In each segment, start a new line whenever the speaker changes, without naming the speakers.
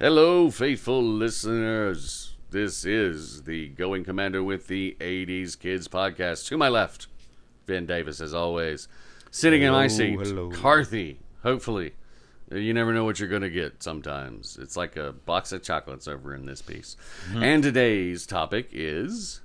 Hello, faithful listeners. This is the Going Commando with the 80's Kids podcast. To my left, Ben Davis, as always. Sitting in my seat, Carthy, hopefully. You never know what you're going to get sometimes. It's like a box of chocolates over in this piece. Mm-hmm. And today's topic is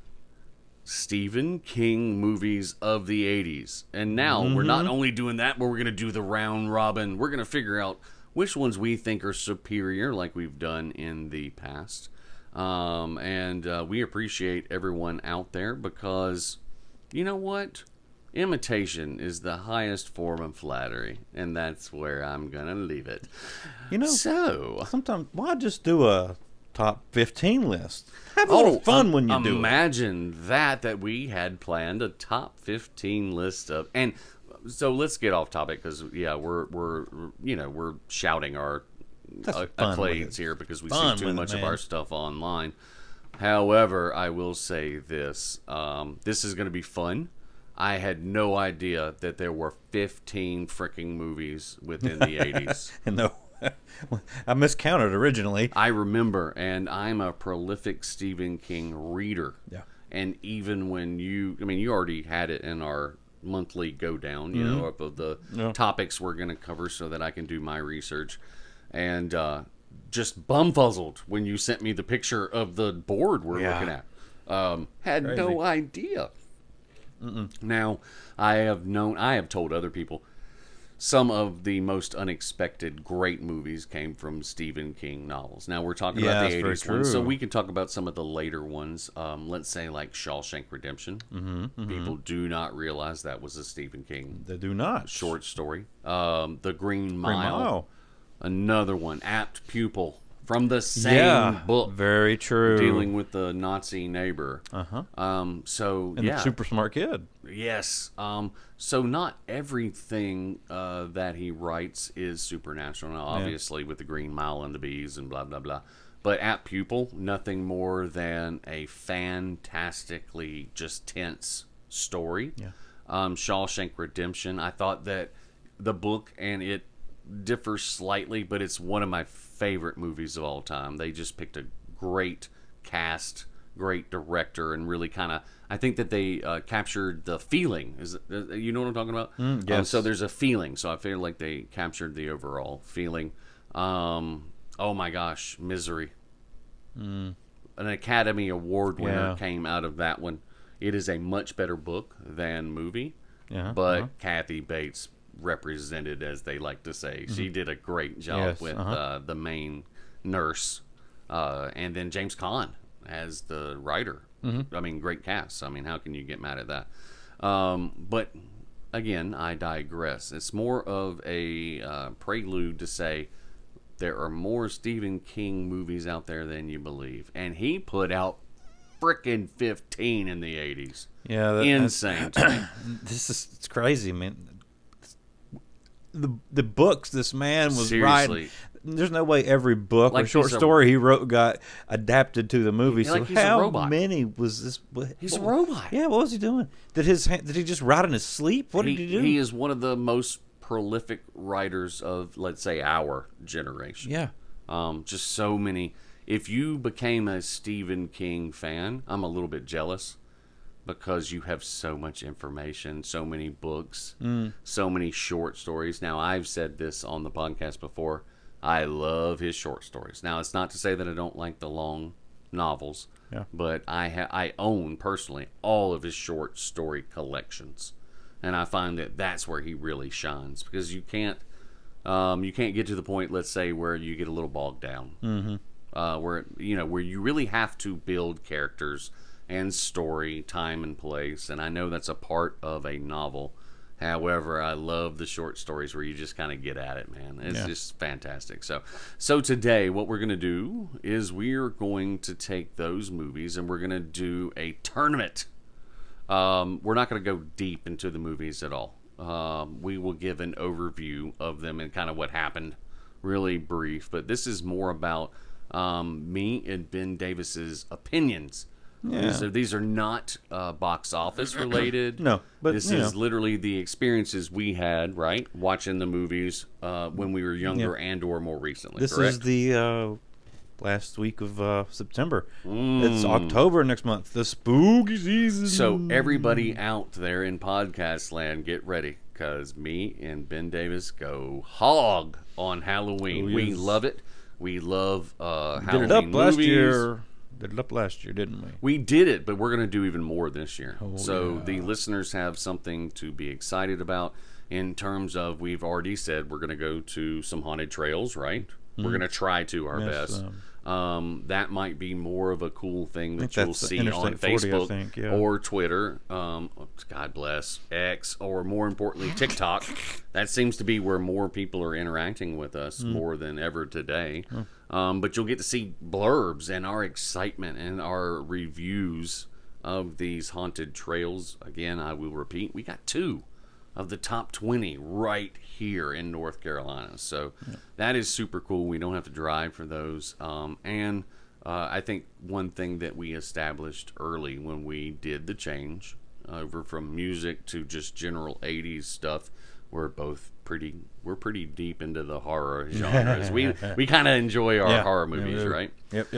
Stephen King movies of the 80s. And now we're not only doing that, but we're going to do the round robin. We're going to figure out which ones we think are superior, like we've done in the past. And we appreciate everyone out there because, you know what? Imitation is the highest form of flattery, and that's where I'm going to leave it.
You know,
so
sometimes, why just do a top 15 list? Have a little fun when you do it.
Imagine that we had planned a top 15 list of... and. So let's get off topic because we're shouting our accolades here because we see too much of our stuff online. However, I will say this: this is going to be fun. I had no idea that there were 15 freaking movies within the 80s.
No, I miscounted originally.
I remember, and I'm a prolific Stephen King reader.
Yeah,
and even when you already had it in our monthly go down, of the topics we're going to cover so that I can do my research, and just bumfuzzled when you sent me the picture of the board we're looking at. Had Crazy. No idea. Now, I have told other people some of the most unexpected great movies came from Stephen King novels. Now, we're talking about the 80s ones, so we can talk about some of the later ones. Let's say like Shawshank Redemption. People do not realize that was a Stephen King
They do not.
short story. The Green Mile. Another one, Apt Pupil, from the same book.
Very true.
Dealing with the Nazi neighbor.
And the super smart kid.
Yes. So not everything that he writes is supernatural. Now, obviously, with the Green Mile and the bees and blah, blah, blah. But Apt Pupil, nothing more than a fantastically just tense story.
Yeah.
Shawshank Redemption, I thought that the book, and it differs slightly, but it's one of my favorite movies of all time. They just picked a great cast, great director, and really kind of, I think that they captured the feeling. You know what I'm talking about?
Yes.
So there's a feeling. So I feel like they captured the overall feeling. Oh my gosh, Misery. An Academy Award winner came out of that one. It is a much better book than movie, but Kathy Bates represented, as they like to say. She did a great job with the main nurse, and then James Caan as the writer. I mean, great cast. I mean, how can you get mad at that? But again, I digress. It's more of a prelude to say there are more Stephen King movies out there than you believe, and he put out frickin' 15 in the 80s.
Yeah,
insane to me.
It's crazy, man. The books this man was
Seriously.
writing. There's no way every book
Like
or short story he wrote got adapted to the movie.
Like
so
he's a
how
robot.
many was this?
He's a robot.
Yeah, what was he doing? Did he just write in his sleep? What did he do?
He is one of the most prolific writers of, let's say, our generation.
Yeah.
Just so many. If you became a Stephen King fan, I'm a little bit jealous because you have so much information, so many books, so many short stories. Now, I've said this on the podcast before. I love his short stories. Now, it's not to say that I don't like the long novels, but I own, personally, all of his short story collections. And I find that that's where he really shines, because you can't get to the point, let's say, where you get a little bogged down. Where you really have to build characters and story, time and place, and I know that's a part of a novel. However, I love the short stories where you just kind of get at it, man. It's just fantastic. So today, what we're going to do is we're going to take those movies and we're going to do a tournament. We're not going to go deep into the movies at all. We will give an overview of them and kind of what happened, really brief. But this is more about me and Ben Davis's opinions. These are not box office related.
No, but
this is literally the experiences we had, right, watching the movies when we were younger and or more recently.
This
correct?
is the last week of September. It's October next month. The spooky season.
So everybody out there in podcast land, get ready, because me and Ben Davis go hog on Halloween.
Oh, yes.
We love it. We love Halloween
Did it up
movies.
last year. Did it up last year, didn't we?
We did it, but we're going to do even more this year.
Oh,
so
yeah.
the listeners have something to be excited about in terms of, we've already said we're going to go to some haunted trails, right? We're going to try to our best. That might be more of a cool thing that you'll see on Facebook or Twitter. God bless, X, or more importantly, TikTok. That seems to be where more people are interacting with us more than ever today. But you'll get to see blurbs and our excitement and our reviews of these haunted trails. Again, I will repeat, we got 2 of the top 20 right here in North Carolina. So that is super cool. We don't have to drive for those. And I think one thing that we established early when we did the change over from music to just general 80s stuff, we're pretty deep into the horror genres. we kind of enjoy our horror movies, right?
Yep.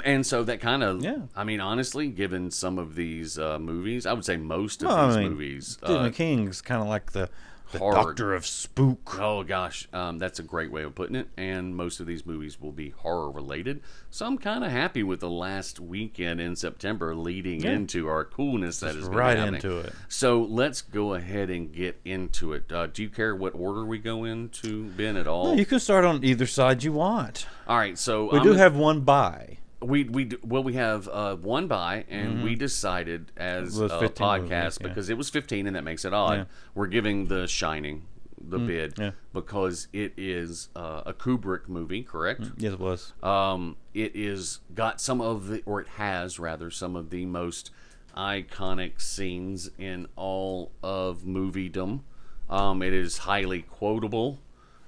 And so that kind of, I mean, honestly, given some of these movies, I would say most of these movies.
Stephen King's kind of like the
horror.
doctor of spook.
Oh, gosh. That's a great way of putting it. And most of these movies will be horror related. So I'm kind of happy with the last weekend in September leading into our coolness that is
right
happening.
into it.
So let's go ahead and get into it. Do you care what order we go into, Ben, at all?
No, you can start on either side you want.
All right. So
we do have one buy.
We have one buy, and we decided as a podcast
movies,
because it was 15, and that makes it odd.
Yeah.
We're giving The Shining the bid because it is a Kubrick movie, correct?
Yes, it was.
It is got some of the, or it has rather, some of the most iconic scenes in all of moviedom. It is highly quotable.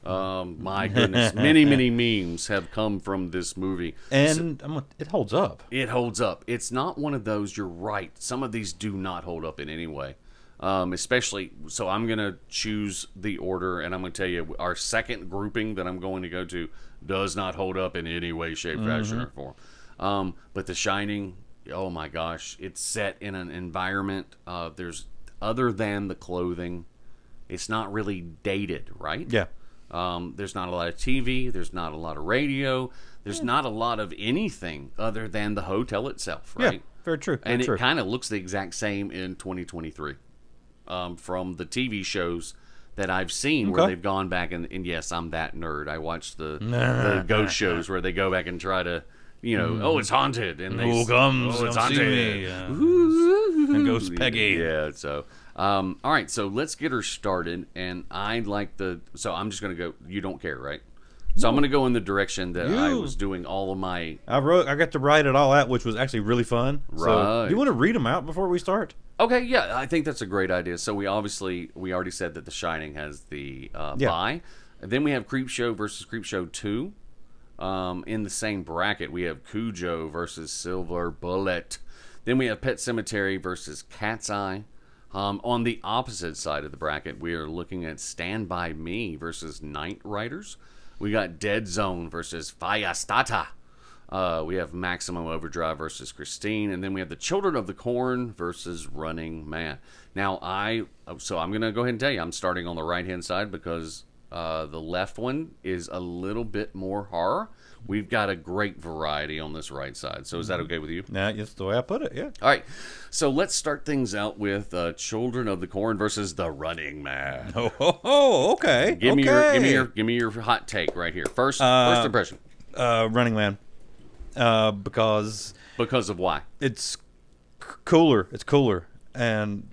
My goodness, many memes have come from this movie,
and it holds up.
It holds up. It's not one of those. You're right. Some of these do not hold up in any way. Especially, so I'm going to choose the order, and I'm going to tell you our second grouping that I'm going to go to does not hold up in any way, shape, fashion, or form. But The Shining, oh my gosh, it's set in an environment. There's, other than the clothing, it's not really dated, right?
Yeah.
There's not a lot of TV. There's not a lot of radio. There's not a lot of anything other than the hotel itself, right?
Yeah, very true.
And it kind of looks the exact same in 2023 from the TV shows that I've seen where they've gone back and yes, I'm that nerd. I watched the ghost shows where they go back and try to, oh, it's haunted, and
who comes?
Oh, it's
haunted.
haunted.
And Ghost Peggy.
Yeah. So, all right. So let's get her started, and I'd like so I'm just gonna go. You don't care, right? So I'm gonna go in the direction that I was doing all of my.
I got to write it all out, which was actually really fun.
Right.
So, do you want to read them out before we start?
Okay, yeah, I think that's a great idea. So we already said that The Shining has the buy. And then we have Creepshow versus Creepshow 2. In the same bracket, we have Cujo versus Silver Bullet. Then we have Pet Sematary versus Cat's Eye. On the opposite side of the bracket, we are looking at Stand By Me versus Night Riders. We got Dead Zone versus Firestarter. We have Maximum Overdrive versus Christine, and then we have the Children of the Corn versus Running Man. Now, I'm going to go ahead and tell you, I'm starting on the right-hand side because the left one is a little bit more horror. We've got a great variety on this right side. So is that okay with you?
Yeah, that's the way I put it, yeah.
All right. So let's start things out with Children of the Corn versus The Running Man.
Oh, okay.
Give me your hot take right here. First impression.
Running Man. Because
of why?
It's cooler. It's cooler, and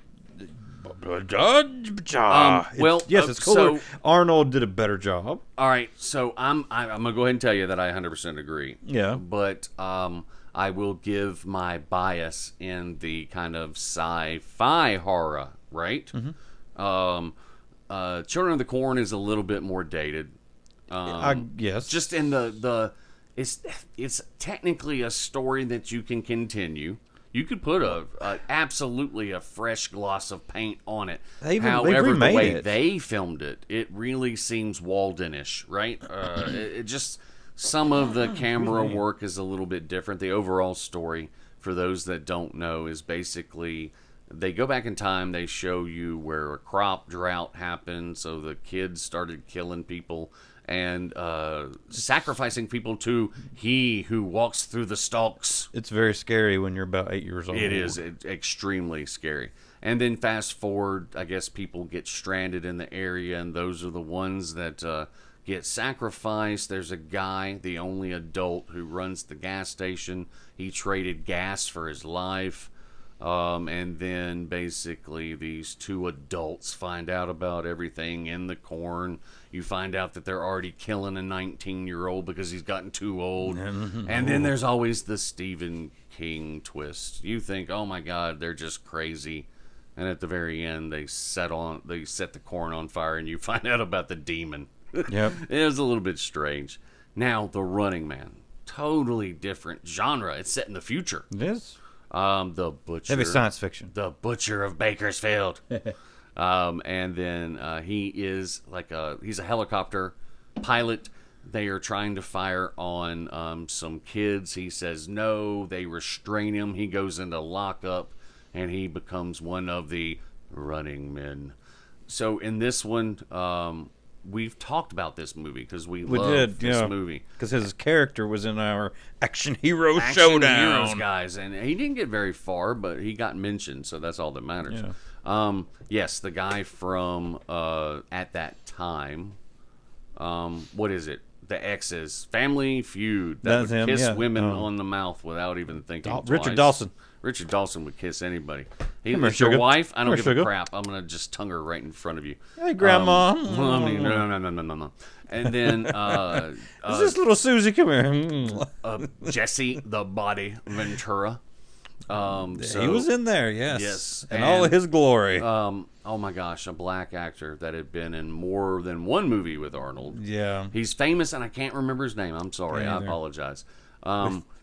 it's cooler. So, Arnold did a better job.
All right, so I'm gonna go ahead and tell you that I 100% agree.
Yeah,
but I will give my bias in the kind of sci-fi horror, right? Mm-hmm. Children of the Corn is a little bit more dated.
Yes,
just in the it's technically a story that you can continue. You could put absolutely a fresh gloss of paint on it. However, the way they filmed it, it really seems Walden-ish, right? It just Some of the camera work is a little bit different. The overall story, for those that don't know, is basically they go back in time. They show you where a crop drought happened, so the kids started killing people and sacrificing people to he who walks through the stalks.
It's very scary when you're about 8 years old.
It is extremely scary. And then fast forward, I guess people get stranded in the area, and those are the ones that get sacrificed. There's a guy, the only adult, who runs the gas station. He traded gas for his life. And then basically these two adults find out about everything in the corn. You find out that they're already killing a 19-year-old because he's gotten too old. And then there's always the Stephen King twist. You think, oh my God, they're just crazy. And at the very end, they set the corn on fire, and you find out about the demon.
Yep.
It was a little bit strange. Now, The Running Man. Totally different genre. It's set in the future.
It is.
The Butcher.
Heavy science fiction.
The Butcher of Bakersfield. And then he is he's a helicopter pilot. They are trying to fire on some kids. He says no. They restrain him. He goes into lockup, and he becomes one of the running men. So in this one, we've talked about this movie because we love this movie.
Because his character was in our Action Hero Showdown.
Heroes, guys. And he didn't get very far, but he got mentioned, so that's all that matters. Yeah. Yes, the guy from At That Time. What is it? The X's. Family Feud. That would kiss women on the mouth without even thinking twice.
Richard Dawson.
Richard Dawson would kiss anybody. It's your wife. I don't give a crap. I'm gonna just tongue her right in front of you.
Hey, Grandma.
No. And then
is this little Susie? Come here.
Jesse the Body Ventura.
He was in there, yes.
Yes,
in all of his glory.
Oh my gosh, a black actor that had been in more than one movie with Arnold.
Yeah,
he's famous, and I can't remember his name. I'm sorry, I apologize.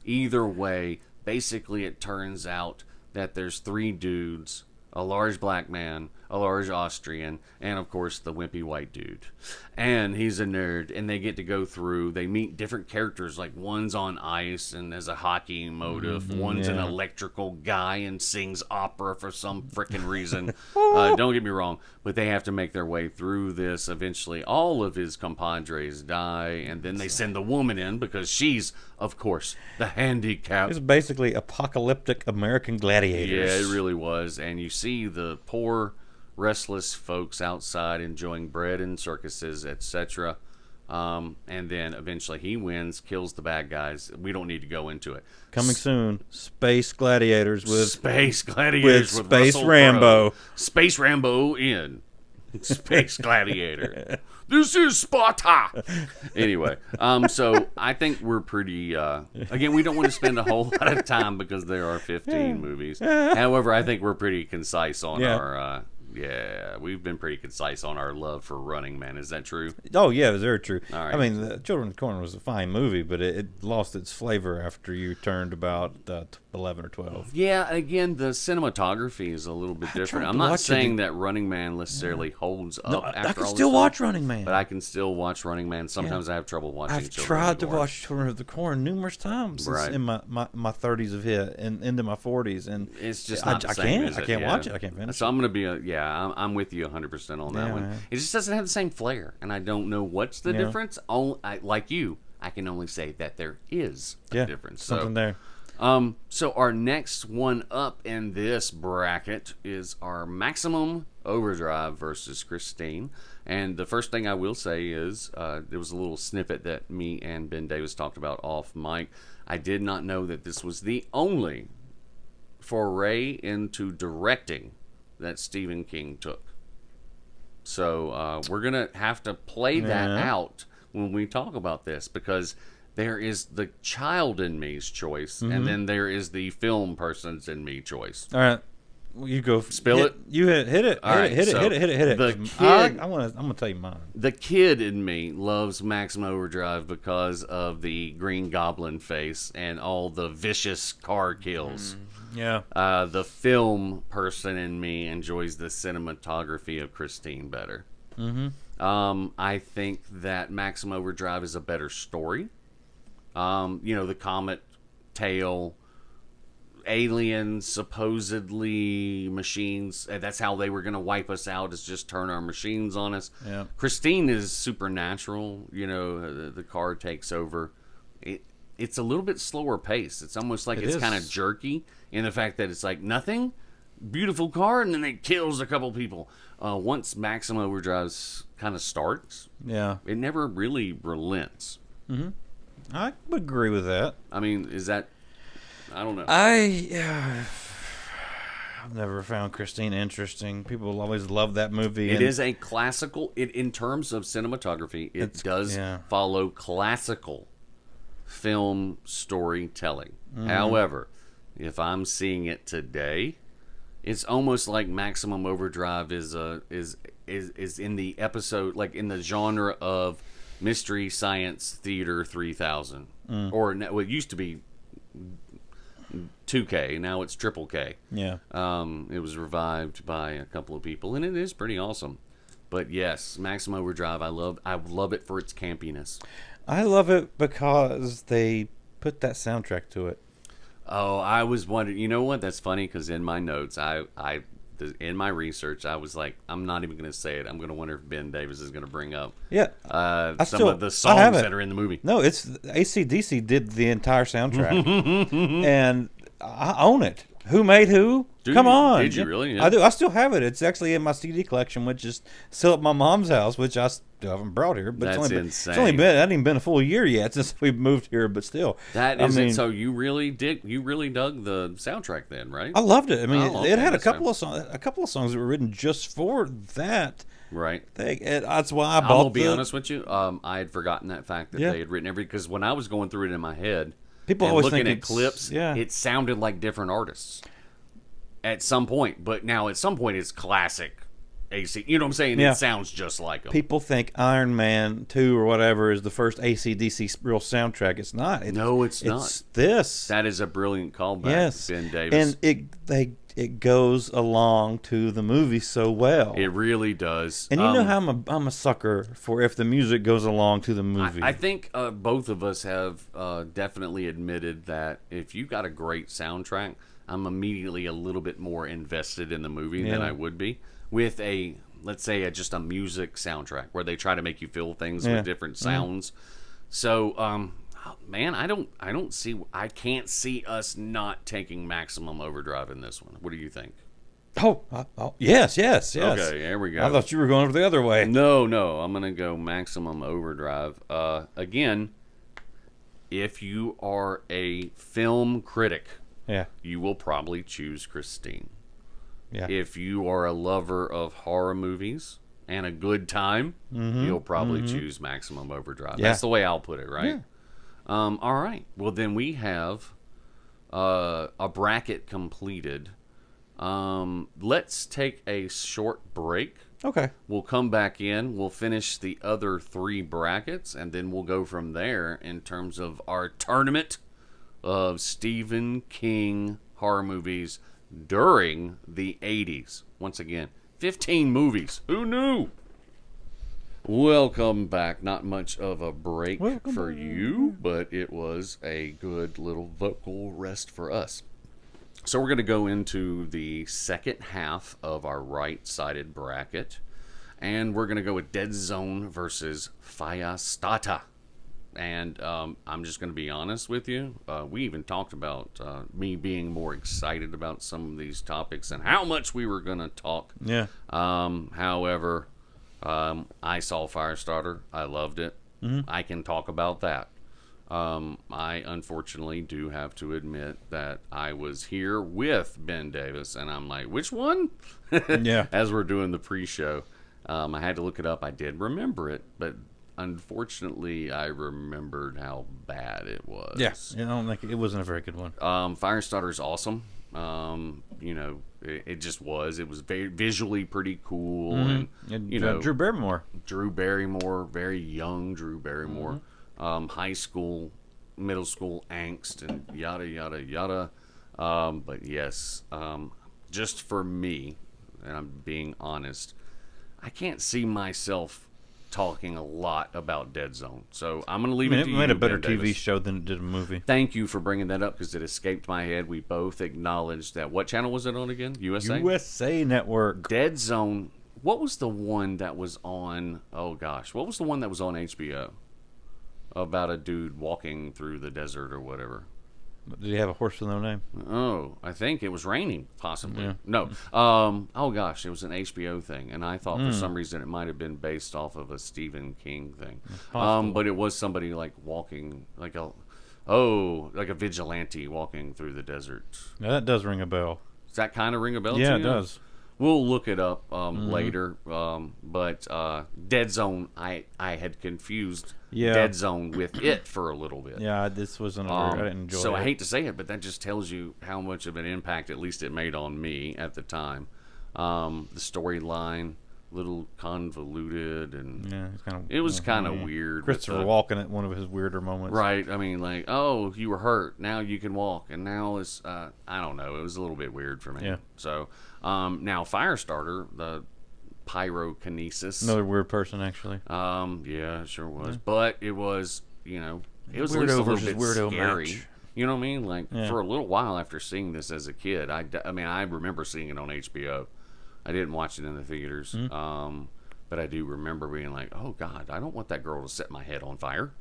Either way. Basically, it turns out that there's three dudes, a large black man, a large Austrian, and, of course, the wimpy white dude. And he's a nerd, and they get to go through. They meet different characters, like one's on ice and has a hockey motive. One's an electrical guy and sings opera for some freaking reason. Don't get me wrong, but they have to make their way through this. Eventually, all of his compadres die, and then they send the woman in because she's, of course, the handicap.
It's basically apocalyptic American gladiators.
Yeah, it really was. And you see the poor, restless folks outside enjoying bread and circuses, etc. And then eventually he wins, kills the bad guys. We don't need to go into it.
Coming soon, Space Gladiators with
Space
Space Rambo.
Crowe. Space Rambo in Space Gladiator. This is Sparta. Anyway, so I think we're pretty. Again, we don't want to spend a whole lot of time because there are 15 movies. However, I think we're pretty concise on our. We've been pretty concise on our love for Running Man. Is that true?
Oh, yeah, it was very true.
All right.
I mean, the Children of the Corn was a fine movie, but it lost its flavor after you turned about 11 or 12.
Yeah, again, the cinematography is a little bit different. I'm not saying that Running Man necessarily holds up after all
I can still watch Running Man.
But I can still watch Running Man. Sometimes I have trouble watching
I've tried to watch Children of the Corn numerous times in my 30s of hit and into my 40s. And
it's just not the same,
I can't watch it. I can't finish it.
So I'm going to be I'm with you 100% on that one. Man. It just doesn't have the same flair, and I don't know what's the difference. Like you, I can only say that there is a difference.
Something there.
So our next one up in this bracket is our Maximum Overdrive versus Christine. And the first thing I will say is there was a little snippet that me and Ben Davis talked about off mic. I did not know that this was the only foray into directing that Stephen King took. So we're going to have to play that out when we talk about this, because there is the child in me's choice, and then there is the film person's in me choice.
All right. Well, you go.
Spill it.
You hit it. Hit it.
The kid,
I'm gonna tell you mine.
The kid in me loves Maximum Overdrive because of the Green Goblin face and all the vicious car kills.
Yeah.
The film person in me enjoys the cinematography of Christine better. I think that Maximum Overdrive is a better story. The comet tail, aliens, supposedly machines. That's how they were going to wipe us out, is just turn our machines on us.
Yeah.
Christine is supernatural. The car takes over. It's a little bit slower pace. It's almost like it's kind of jerky in the fact that it's like nothing, beautiful car, and then it kills a couple people. Once Maximum Overdrive kind of starts, it never really relents.
Mm-hmm. I would agree with that.
I mean, is that... I don't know.
I've never found Christine interesting. People always love that movie.
It is a classical... in terms of cinematography, it does follow classical film storytelling. Mm. However, if I'm seeing it today, it's almost like Maximum Overdrive is in the episode, like in the genre of Mystery Science Theater 3000, or it used to be 2K, now it's Triple K.
Yeah.
It was revived by a couple of people, and it is pretty awesome. But yes, Maximum Overdrive, I love it for its campiness.
I love it because they put that soundtrack to it.
Oh, I was wondering. You know what? That's funny because in my notes, in my research, I was like, I'm not even going to say it. I'm going to wonder if Ben Davis is going to bring up some of the songs that are in the movie.
No, it's AC/DC did the entire soundtrack, and I own it. Who made who? Come on.
Did you really? Yeah.
I do. I still have it. It's actually in my CD collection, which is still at my mom's house, which I still haven't brought here. But
That's insane.
It's only been, it hasn't even been a full year yet since we moved here, but still.
That is it. So you really dug the soundtrack then, right?
I loved it. I mean, it had a couple of songs that were written just for that.
Right.
That's why I bought.
I'm gonna be honest with you. I had forgotten that fact that they had written because when I was going through it in my head,
people always
looking
think
at clips, it sounded like different artists at some point. But now at some point, it's classic AC. You know what I'm saying?
Yeah.
It sounds just like them.
People think Iron Man 2 or whatever is the first AC/DC real soundtrack. It's not.
No, it's not.
It's this.
That is a brilliant callback,
yes.
Ben Davis.
And it goes along to the movie so well.
It really does.
And you know how I'm a sucker for if the music goes along to the movie.
I think both of us have definitely admitted that if you got a great soundtrack, I'm immediately a little bit more invested in the movie than I would be with let's say just a music soundtrack where they try to make you feel things with different sounds. So, man, I can't see us not taking Maximum Overdrive in this one. What do you think?
Oh, yes.
Okay, there we go.
I thought you were going the other way.
No, I'm going to go Maximum Overdrive. Again, if you are a film critic, you will probably choose Christine. Yeah. If you are a lover of horror movies and a good time, you'll probably choose Maximum Overdrive. Yeah. That's the way I'll put it, right? Yeah. All right. Well, then we have a bracket completed. Let's take a short break.
Okay.
We'll come back in. We'll finish the other 3 brackets, and then we'll go from there in terms of our tournament of Stephen King horror movies during the 80s. Once again, 15 movies. Who knew? Welcome back. Not much of a break for you, but it was a good little vocal rest for us. So we're going to go into the second half of our right-sided bracket, and we're going to go with Dead Zone versus Firestarter. And I'm just going to be honest with you. We even talked about me being more excited about some of these topics and how much we were going to talk.
Yeah.
However, I saw Firestarter. I loved it. Mm-hmm. I can talk about that. I unfortunately do have to admit that I was here with Ben Davis, and I'm like, which one?
Yeah.
As we're doing the pre-show. I had to look it up. I did remember it, but unfortunately, I remembered how bad it was.
Yes, I don't think it wasn't a very good one.
Firestarter is awesome. It just was. It was very visually pretty cool, and
Drew Barrymore.
Very young Drew Barrymore. High school, middle school angst, and yada yada yada. But yes, just for me, and I'm being honest, I can't see myself talking a lot about Dead Zone. So I'm going to leave it to you.
It made a better
Ben
TV
Davis.
show than it did a movie.
Thank you for bringing that up because it escaped my head. We both acknowledged that. What channel was it on again? USA?
USA Network.
Dead Zone. What was the one that was on? Oh gosh, what was the one that was on HBO about a dude walking through the desert or whatever?
Did he have a horse with no name?
Oh, I think it was raining, possibly.
Yeah.
No. Oh gosh, it was an HBO thing, and I thought for some reason it might have been based off of a Stephen King thing. But it was somebody like walking, like a vigilante walking through the desert.
Now, that does ring a bell.
Does that kind of ring a bell?
Yeah,
to
it
you?
does.
We'll look it up later. But Dead Zone, I had confused Dead Zone with it for a little bit.
Yeah, this wasn't I didn't enjoy it.
So I hate to say it, but that just tells you how much of an impact, at least it made on me at the time. The storyline, little convoluted, and
Yeah,
it was kind of weird.
Christopher Walken at one of his weirder moments.
Right. I mean, like, oh, you were hurt. Now you can walk. And now it's, I don't know. It was a little bit weird for me.
Yeah.
So, now Firestarter, the pyrokinesis.
Another weird person, actually.
Yeah, it sure was. But it was, it was
Weirdo
at least a little
versus
bit
weirdo
scary.
match.
You know what I mean? Like,
Yeah.
for a little while after seeing this as a kid, I remember seeing it on HBO. I didn't watch it in the theaters. But I do remember being like, oh, God, I don't want that girl to set my head on fire.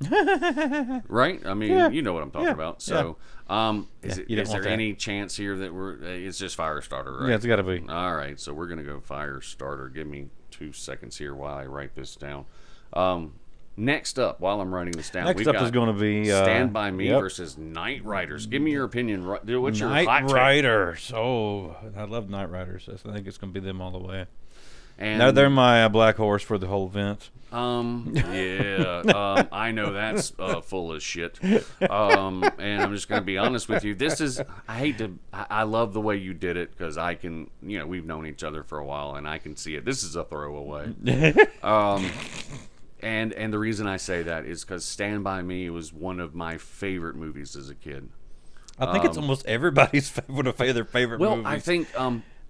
Right? I mean, you know what I'm talking about. So, is there any chance here that it's just Firestarter, right?
Yeah, it's got to be.
All right, so we're going to go Firestarter. Give me 2 seconds here while I write this down. Next up, while I'm writing this down,
Next up is going to be
Stand By Me versus Night Riders. Give me your opinion. What's your hot
Night
take?
Riders. Oh, I love Night Riders. I think it's going to be them all the way.
And
They're my black horse for the whole event.
I know that's full of shit. And I'm just going to be honest with you. I love the way you did it because I can, we've known each other for a while and I can see it. This is a throwaway. And the reason I say that is because Stand By Me was one of my favorite movies as a kid.
I think it's almost everybody's one of their favorite movies.
Well, I think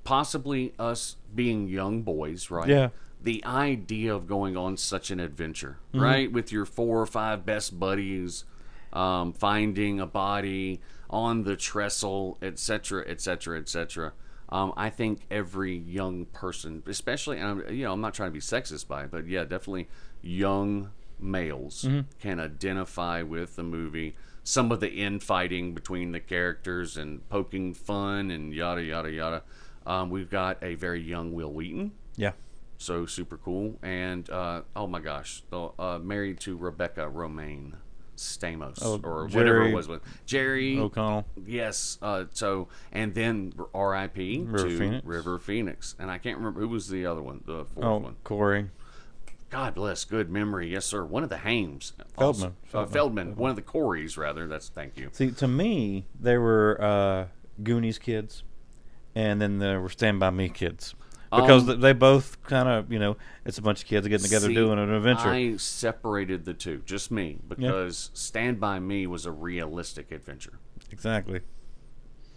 possibly us being young boys, right?
Yeah.
The idea of going on such an adventure, right? With your 4 or 5 best buddies, finding a body on the trestle, etc., etc., etc. I think every young person, especially, and I'm not trying to be sexist by it, but yeah, definitely young males can identify with the movie. Some of the infighting between the characters and poking fun and yada, yada, yada. We've got a very young Will Wheaton.
Yeah.
So super cool. And, oh my gosh, married to Rebecca Romaine Stamos, or whatever it was with Jerry
O'Connell.
Yes. And then R.I.P. to
Phoenix.
River Phoenix. And I can't remember who was the other one, the fourth one.
Corey.
God bless, good memory. Yes, sir. One of the Hames.
Feldman.
Feldman. One of the Coreys, rather. Thank you.
See, to me, they were Goonies kids, and then there were Stand By Me kids. Because they both kind of, it's a bunch of kids getting together doing an adventure.
I separated the two, just me, because Stand By Me was a realistic adventure.
Exactly.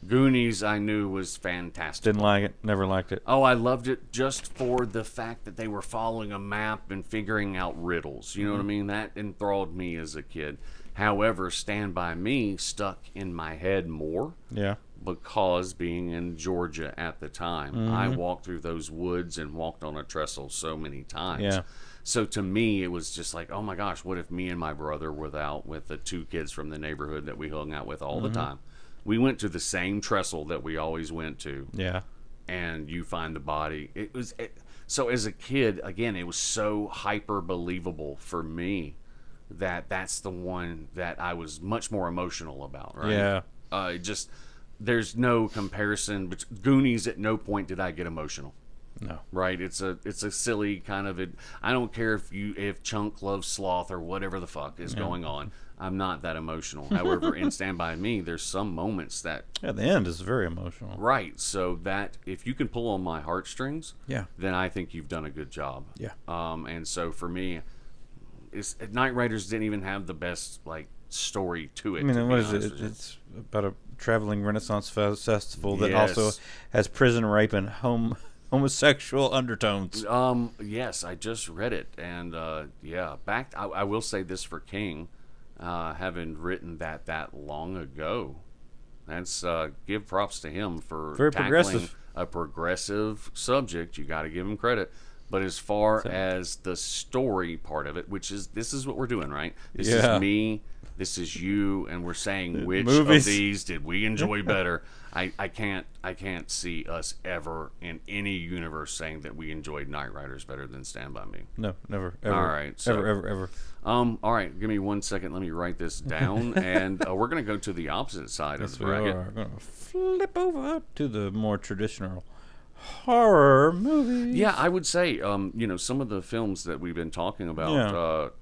Goonies, I knew, was fantastic.
Didn't like it. Never liked it.
Oh, I loved it just for the fact that they were following a map and figuring out riddles. You know what I mean? That enthralled me as a kid. However, Stand By Me stuck in my head more.
Yeah.
Because being in Georgia at the time, I walked through those woods and walked on a trestle so many times.
Yeah.
So to me, it was just like, oh my gosh, what if me and my brother were out with the 2 kids from the neighborhood that we hung out with all the time? We went to the same trestle that we always went to.
Yeah.
And you find the body. So as a kid, again, it was so hyper believable for me that that's the one that I was much more emotional about. Right?
Yeah.
There's no comparison. But Goonies, at no point did I get emotional.
No.
Right? It's a silly kind of. I don't care if Chunk loves sloth or whatever the fuck is going on. I'm not that emotional. However, in Stand By Me, there's some moments that.
At the end is very emotional.
Right. So that if you can pull on my heartstrings, then I think you've done a good job.
Yeah.
And so for me, Night Riders didn't even have the best story to it.
I mean, what is it? It's about a traveling Renaissance festival that also has prison rape and homosexual undertones.
Yes, I just read it, and yeah, I will say this for King, having written that long ago. That's give props to him for
Very
tackling
progressive.
a progressive subject. You got to give him credit. But as far as the story part of it, this is what we're doing, right? This is me, this is you, and we're saying which
Movies.
of these did we enjoy better. I can't see us ever in any universe saying that we enjoyed Knight Riders better than Stand By Me.
No, never, ever.
All right, so,
ever.
all right, give me 1 second. Let me write this down, and we're going to go to the opposite side of the bracket.
We're going to flip over to the more traditional horror movies.
Yeah, I would say, some of the films that we've been talking about,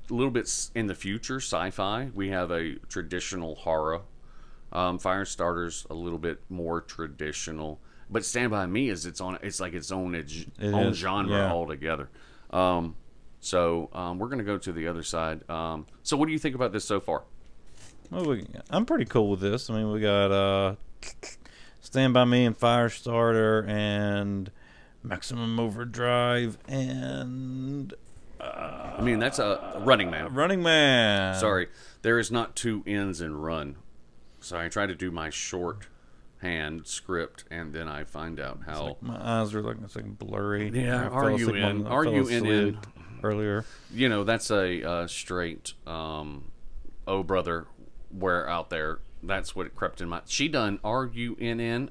a little bit in the future, sci-fi. We have a traditional horror. Firestarter's a little bit more traditional, but Stand By Me it's like its own genre altogether. So we're gonna go to the other side. So what do you think about this so far?
Well, I'm pretty cool with this. I mean, we got Stand By Me and Firestarter and Maximum Overdrive and
that's a Running Man.
Running Man.
Sorry, there is not two N's in Run. So I try to do my shorthand script, and then I find out how
like my eyes are it's like blurry.
Yeah, RUNN
earlier.
That's a straight oh brother, where out there. That's what it crept in my. She done RUNNOFT.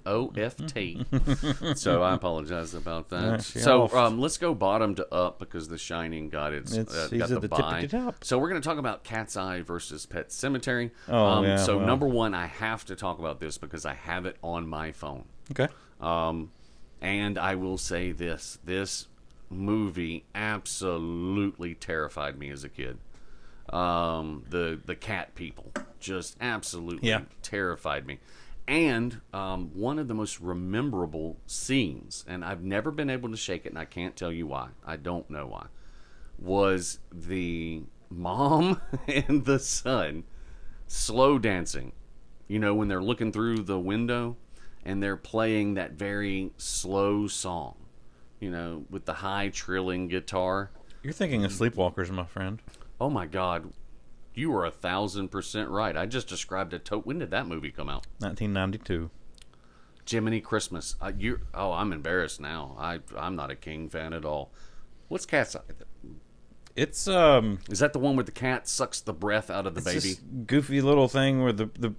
So I apologize about that. So let's go bottom to up because The Shining got got the bye. So we're going to talk about Cat's Eye versus Pet Sematary. Number one, I have to talk about this because I have it on my phone.
Okay.
And I will say this movie absolutely terrified me as a kid. The cat people just absolutely terrified me. And one of the most memorable scenes, and I've never been able to shake it, and I can't tell you why, I don't know why, was the mom and the son slow dancing. When they're looking through the window and they're playing that very slow song, with the high trilling guitar.
You're thinking of Sleepwalkers, my friend.
Oh my God, you are 1,000% right. I just described it. When did that movie come out?
1992.
Jiminy Christmas. I'm embarrassed now. I'm not a King fan at all. What's Cat's Eye?
It's
Is that the one where the cat sucks the breath out of the baby?
This goofy little thing where the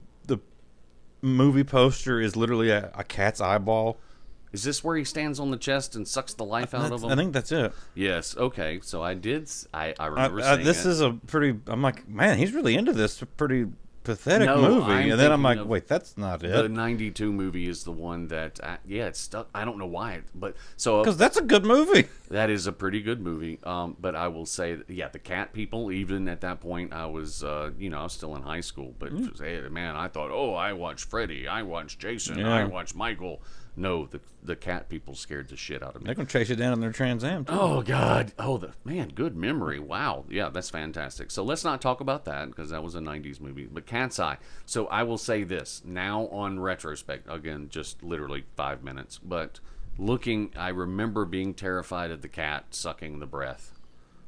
movie poster is literally a cat's eyeball.
Is this where he stands on the chest and sucks the life out of him?
I think that's it.
Yes. Okay. So I remember seeing
this
it.
is a pretty. I'm like, man, he's really into this pretty pathetic movie. And then I'm like, wait, that's not it.
The '92 movie is the one that, it stuck. I don't know why, because
that's a good movie.
That is a pretty good movie. But I will say, the cat people. Even at that point, I was, I was still in high school. But man, I thought, I watched Freddy, I watched Jason, I watched Michael. No, the cat people scared the shit out of me.
They're gonna chase you down in their Trans Am too.
Oh God! Good memory. Wow, yeah, that's fantastic. So let's not talk about that because that was a '90s movie. But Cat's Eye. So I will say this now on retrospect. Again, just literally 5 minutes. But I remember being terrified of the cat sucking the breath.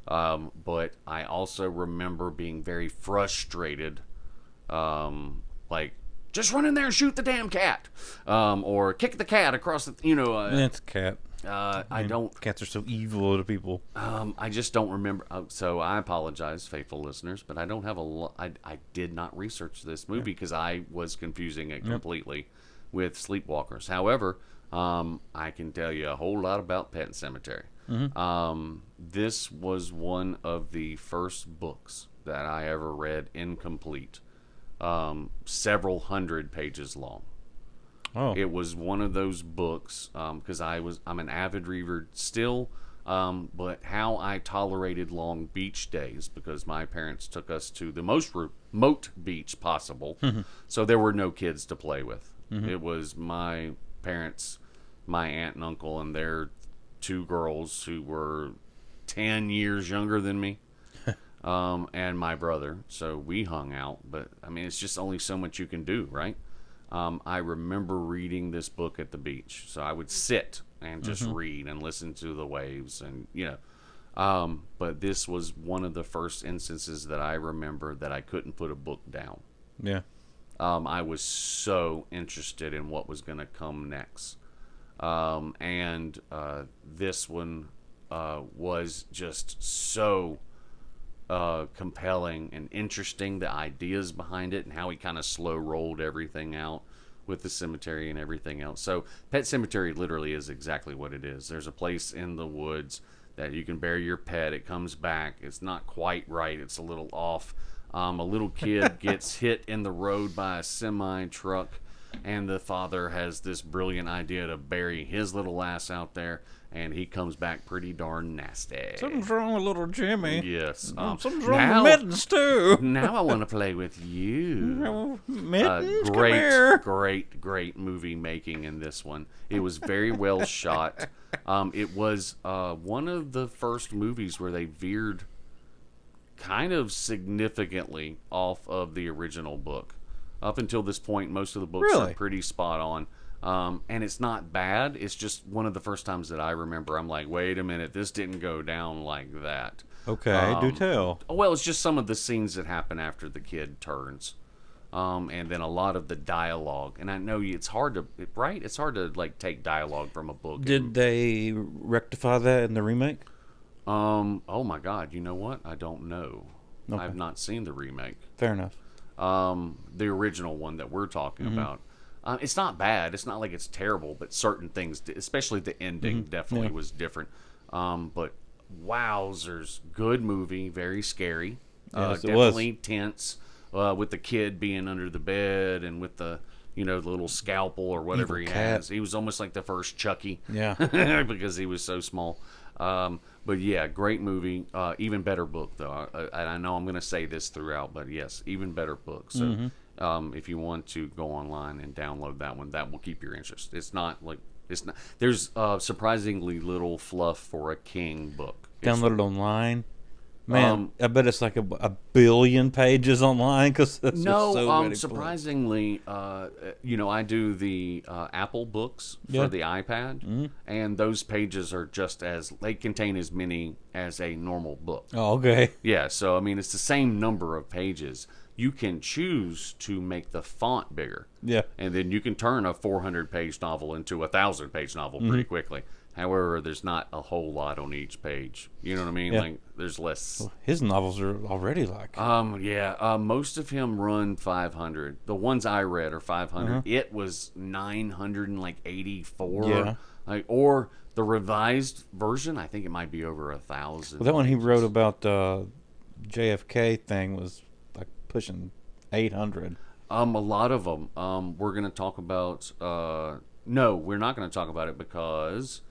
But I also remember being very frustrated. Just run in there and shoot the damn cat, or kick the cat across the.
It's a cat. Cats are so evil to people.
I just don't remember. So I apologize, faithful listeners, but I don't have I did not research this movie because I was confusing it completely with Sleepwalkers. However, I can tell you a whole lot about Pet Sematary. Mm-hmm. This was one of the first books that I ever read incomplete. Several hundred pages long. It was one of those books because I'm an avid reader still, but how I tolerated long beach days because my parents took us to the most remote beach possible, so there were no kids to play with. It was my parents, my aunt and uncle, and their two girls who were 10 years younger than me. And my brother, so we hung out, but it's just only so much you can do, right? I remember reading this book at the beach, so I would sit and just read and listen to the waves and but this was one of the first instances that I remember that I couldn't put a book down.
Yeah.
I was so interested in what was going to come next. And this one was just so compelling and interesting, the ideas behind it and how he kind of slow rolled everything out with the cemetery and everything else. So Pet Sematary literally is exactly what it is. There's a place in the woods that you can bury your pet. It comes back. It's not quite right. It's a little off. A little kid gets hit in the road by a semi truck, and the father has this brilliant idea to bury his little ass out there, and he comes back pretty darn nasty.
Something's wrong with little Jimmy.
Yes.
Something's wrong with Mittens, too.
Now I want to play with you.
Mittens, come here.
Great movie making in this one. It was very well shot. It was one of the first movies where they veered kind of significantly off of the original book. Up until this point, most of the books are pretty spot on. And it's not bad. It's just one of the first times that I remember I'm like, wait a minute, this didn't go down like that.
Okay, do tell.
Well, it's just some of the scenes that happen after the kid turns. And then a lot of the dialogue. And I know it's hard to, right? It's hard to like take dialogue from a book.
Did they rectify that in the remake?
Oh my God, you know what? I don't know.
Okay.
I've not seen the remake.
Fair enough.
The original one that we're talking about. It's not bad. It's not like it's terrible, but certain things, especially the ending, definitely was different. But wowzers, good movie, very scary.
Yes,
definitely tense. With the kid being under the bed and with the the little scalpel or whatever
Evil
he
cat.
has. He was almost like the first Chucky.
Yeah.
Because he was so small. But yeah, great movie. Even better book, though. I know I'm going to say this throughout, but yes, even better book. So if you want to go online and download that one, that will keep your interest. It's not. There's surprisingly little fluff for a King book.
Download it online. Man, I bet it's like a billion pages online because
no.
So many
surprisingly, I do the Apple books for the iPad, and those pages are they contain as many as a normal book.
Oh, okay.
Yeah, so I mean it's the same number of pages. You can choose to make the font bigger.
Yeah.
And then you can turn a 400-page novel into a 1,000-page novel pretty quickly. However, there's not a whole lot on each page. You know what I mean?
Yeah.
Like, there's less.
Well, his novels are already like.
Most of him run 500. The ones I read are 500. It was 984.
Yeah.
Or the revised version, I think it might be over 1,000.
Well, that one he wrote about JFK thing was like pushing 800.
A lot of them. We're going to talk about. No, we're not going to talk about it because.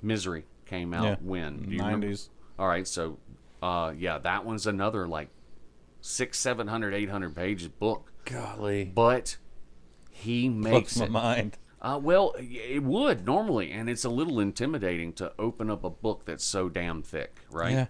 Misery came out when? Do you
90s.
remember? All right, so that one's another like 600, 700, 800 pages book.
Golly.
But he makes
Blows my mind.
Well, it would normally, and it's a little intimidating to open up a book that's so damn thick, right?
Yeah.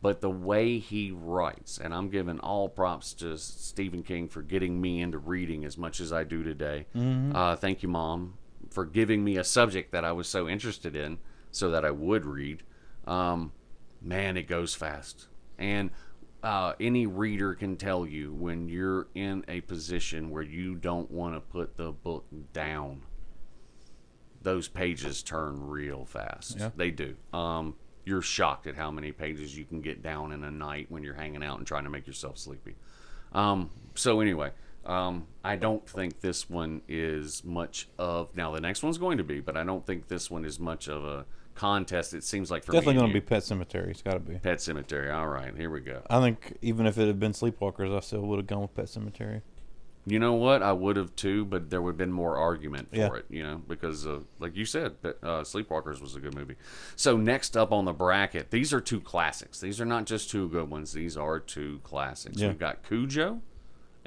But the way he writes, and I'm giving all props to Stephen King for getting me into reading as much as I do today. Thank you, Mom, for giving me a subject that I was so interested in so that I would read. Man, it goes fast. And any reader can tell you when you're in a position where you don't want to put the book down, those pages turn real fast.
Yeah.
They do. You're shocked at how many pages you can get down in a night when you're hanging out and trying to make yourself sleepy. So anyway, I don't think this one is much of... Now, the next one's going to be, but I don't think this one is much of a contest. It seems like for
Definitely
me...
going to be Pet Cemetery. It's got to be.
Pet Sematary. All right, here we go.
I think even if it had been Sleepwalkers, I still would have gone with Pet Cemetery.
You know what? I would have too, but there would have been more argument for
Yeah.
it, because, like you said, Sleepwalkers was a good movie. So next up on the bracket, these are two classics. These are not just two good ones. These are two classics.
Yeah.
We've got Cujo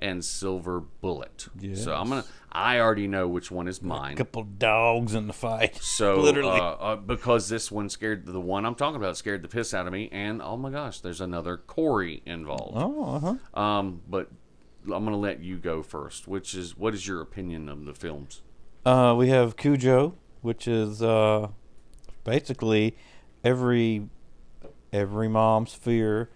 and Silver Bullet.
Yes.
So I already know which one is mine.
A couple dogs in the fight.
So
Literally.
because this one the one I'm talking about scared the piss out of me, and oh my gosh, there's another Corey involved.
Oh, uh-huh.
But I'm going to let you go first. What is your opinion of the films?
We have Cujo, which is basically every mom's fear.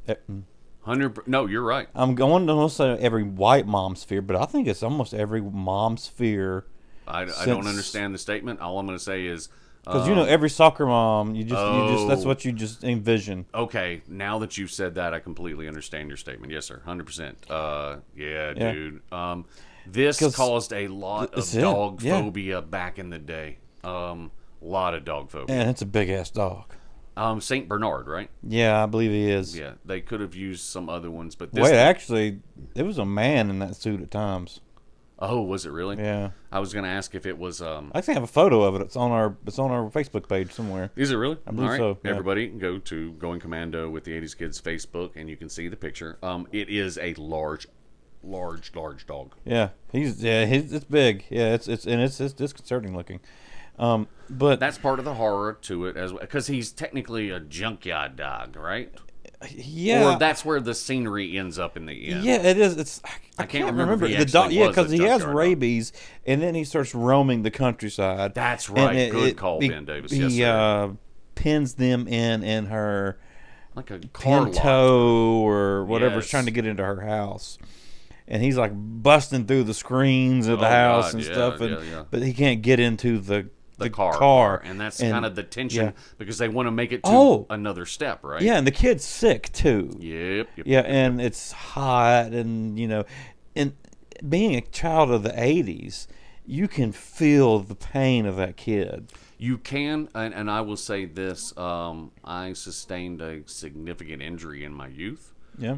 100. No, you're right.
I'm going to say every white mom's fear, but I think it's almost every mom's fear.
I don't understand the statement. All I'm going to say is
because every soccer mom, you just that's what you just envision.
Okay, now that you've said that, I completely understand your statement. Yes, sir, 100%. Yeah, dude. This caused a lot of dog phobia back in the day. A lot of dog phobia.
And it's a big ass dog.
Saint Bernard, right?
Yeah, I believe he is.
Yeah, they could have used some other ones, but this
wait, actually, it was a man in that suit at times.
Oh, was it really?
Yeah.
I was going to ask if it was.
I actually have a photo of it. It's on our Facebook page somewhere.
Is it really?
I believe so. Yeah.
Everybody, go to Going Commando with the 80's Kids Facebook, and you can see the picture. It is a large dog.
Yeah, it's big. Yeah, it's disconcerting looking. But
that's part of the horror to it as well, because he's technically a junkyard dog, right?
Yeah,
or that's where the scenery ends up in the end.
Yeah, it is. It's I can't remember the dog. Yeah, because he has rabies, and then he starts roaming the countryside.
That's right. Good call, Ben Davis.
He pins them in her
like a car
Pinto or whatever's trying to get into her house. And he's like busting through the screens of the house and stuff, but he can't get into the car.
And that's kind of the tension because they want to make it to another step, right?
Yeah, and the kid's sick too.
Yep.
And it's hot, and and being a child of the 80's, you can feel the pain of that kid.
You can, and I will say this: I sustained a significant injury in my youth.
Yeah.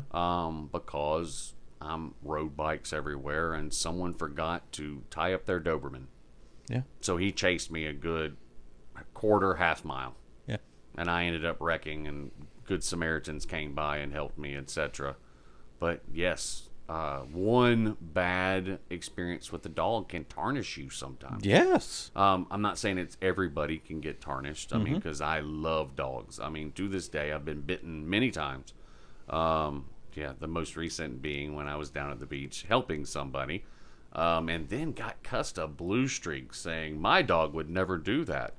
Because rode bikes everywhere, and someone forgot to tie up their Doberman.
Yeah.
So he chased me a good half mile.
Yeah.
And I ended up wrecking, and good Samaritans came by and helped me, etc. But yes, one bad experience with the dog can tarnish you sometimes.
Yes.
I'm not saying it's everybody can get tarnished. I mean, because I love dogs. I mean, to this day, I've been bitten many times. The most recent being when I was down at the beach helping somebody, and then got cussed a blue streak saying my dog would never do that.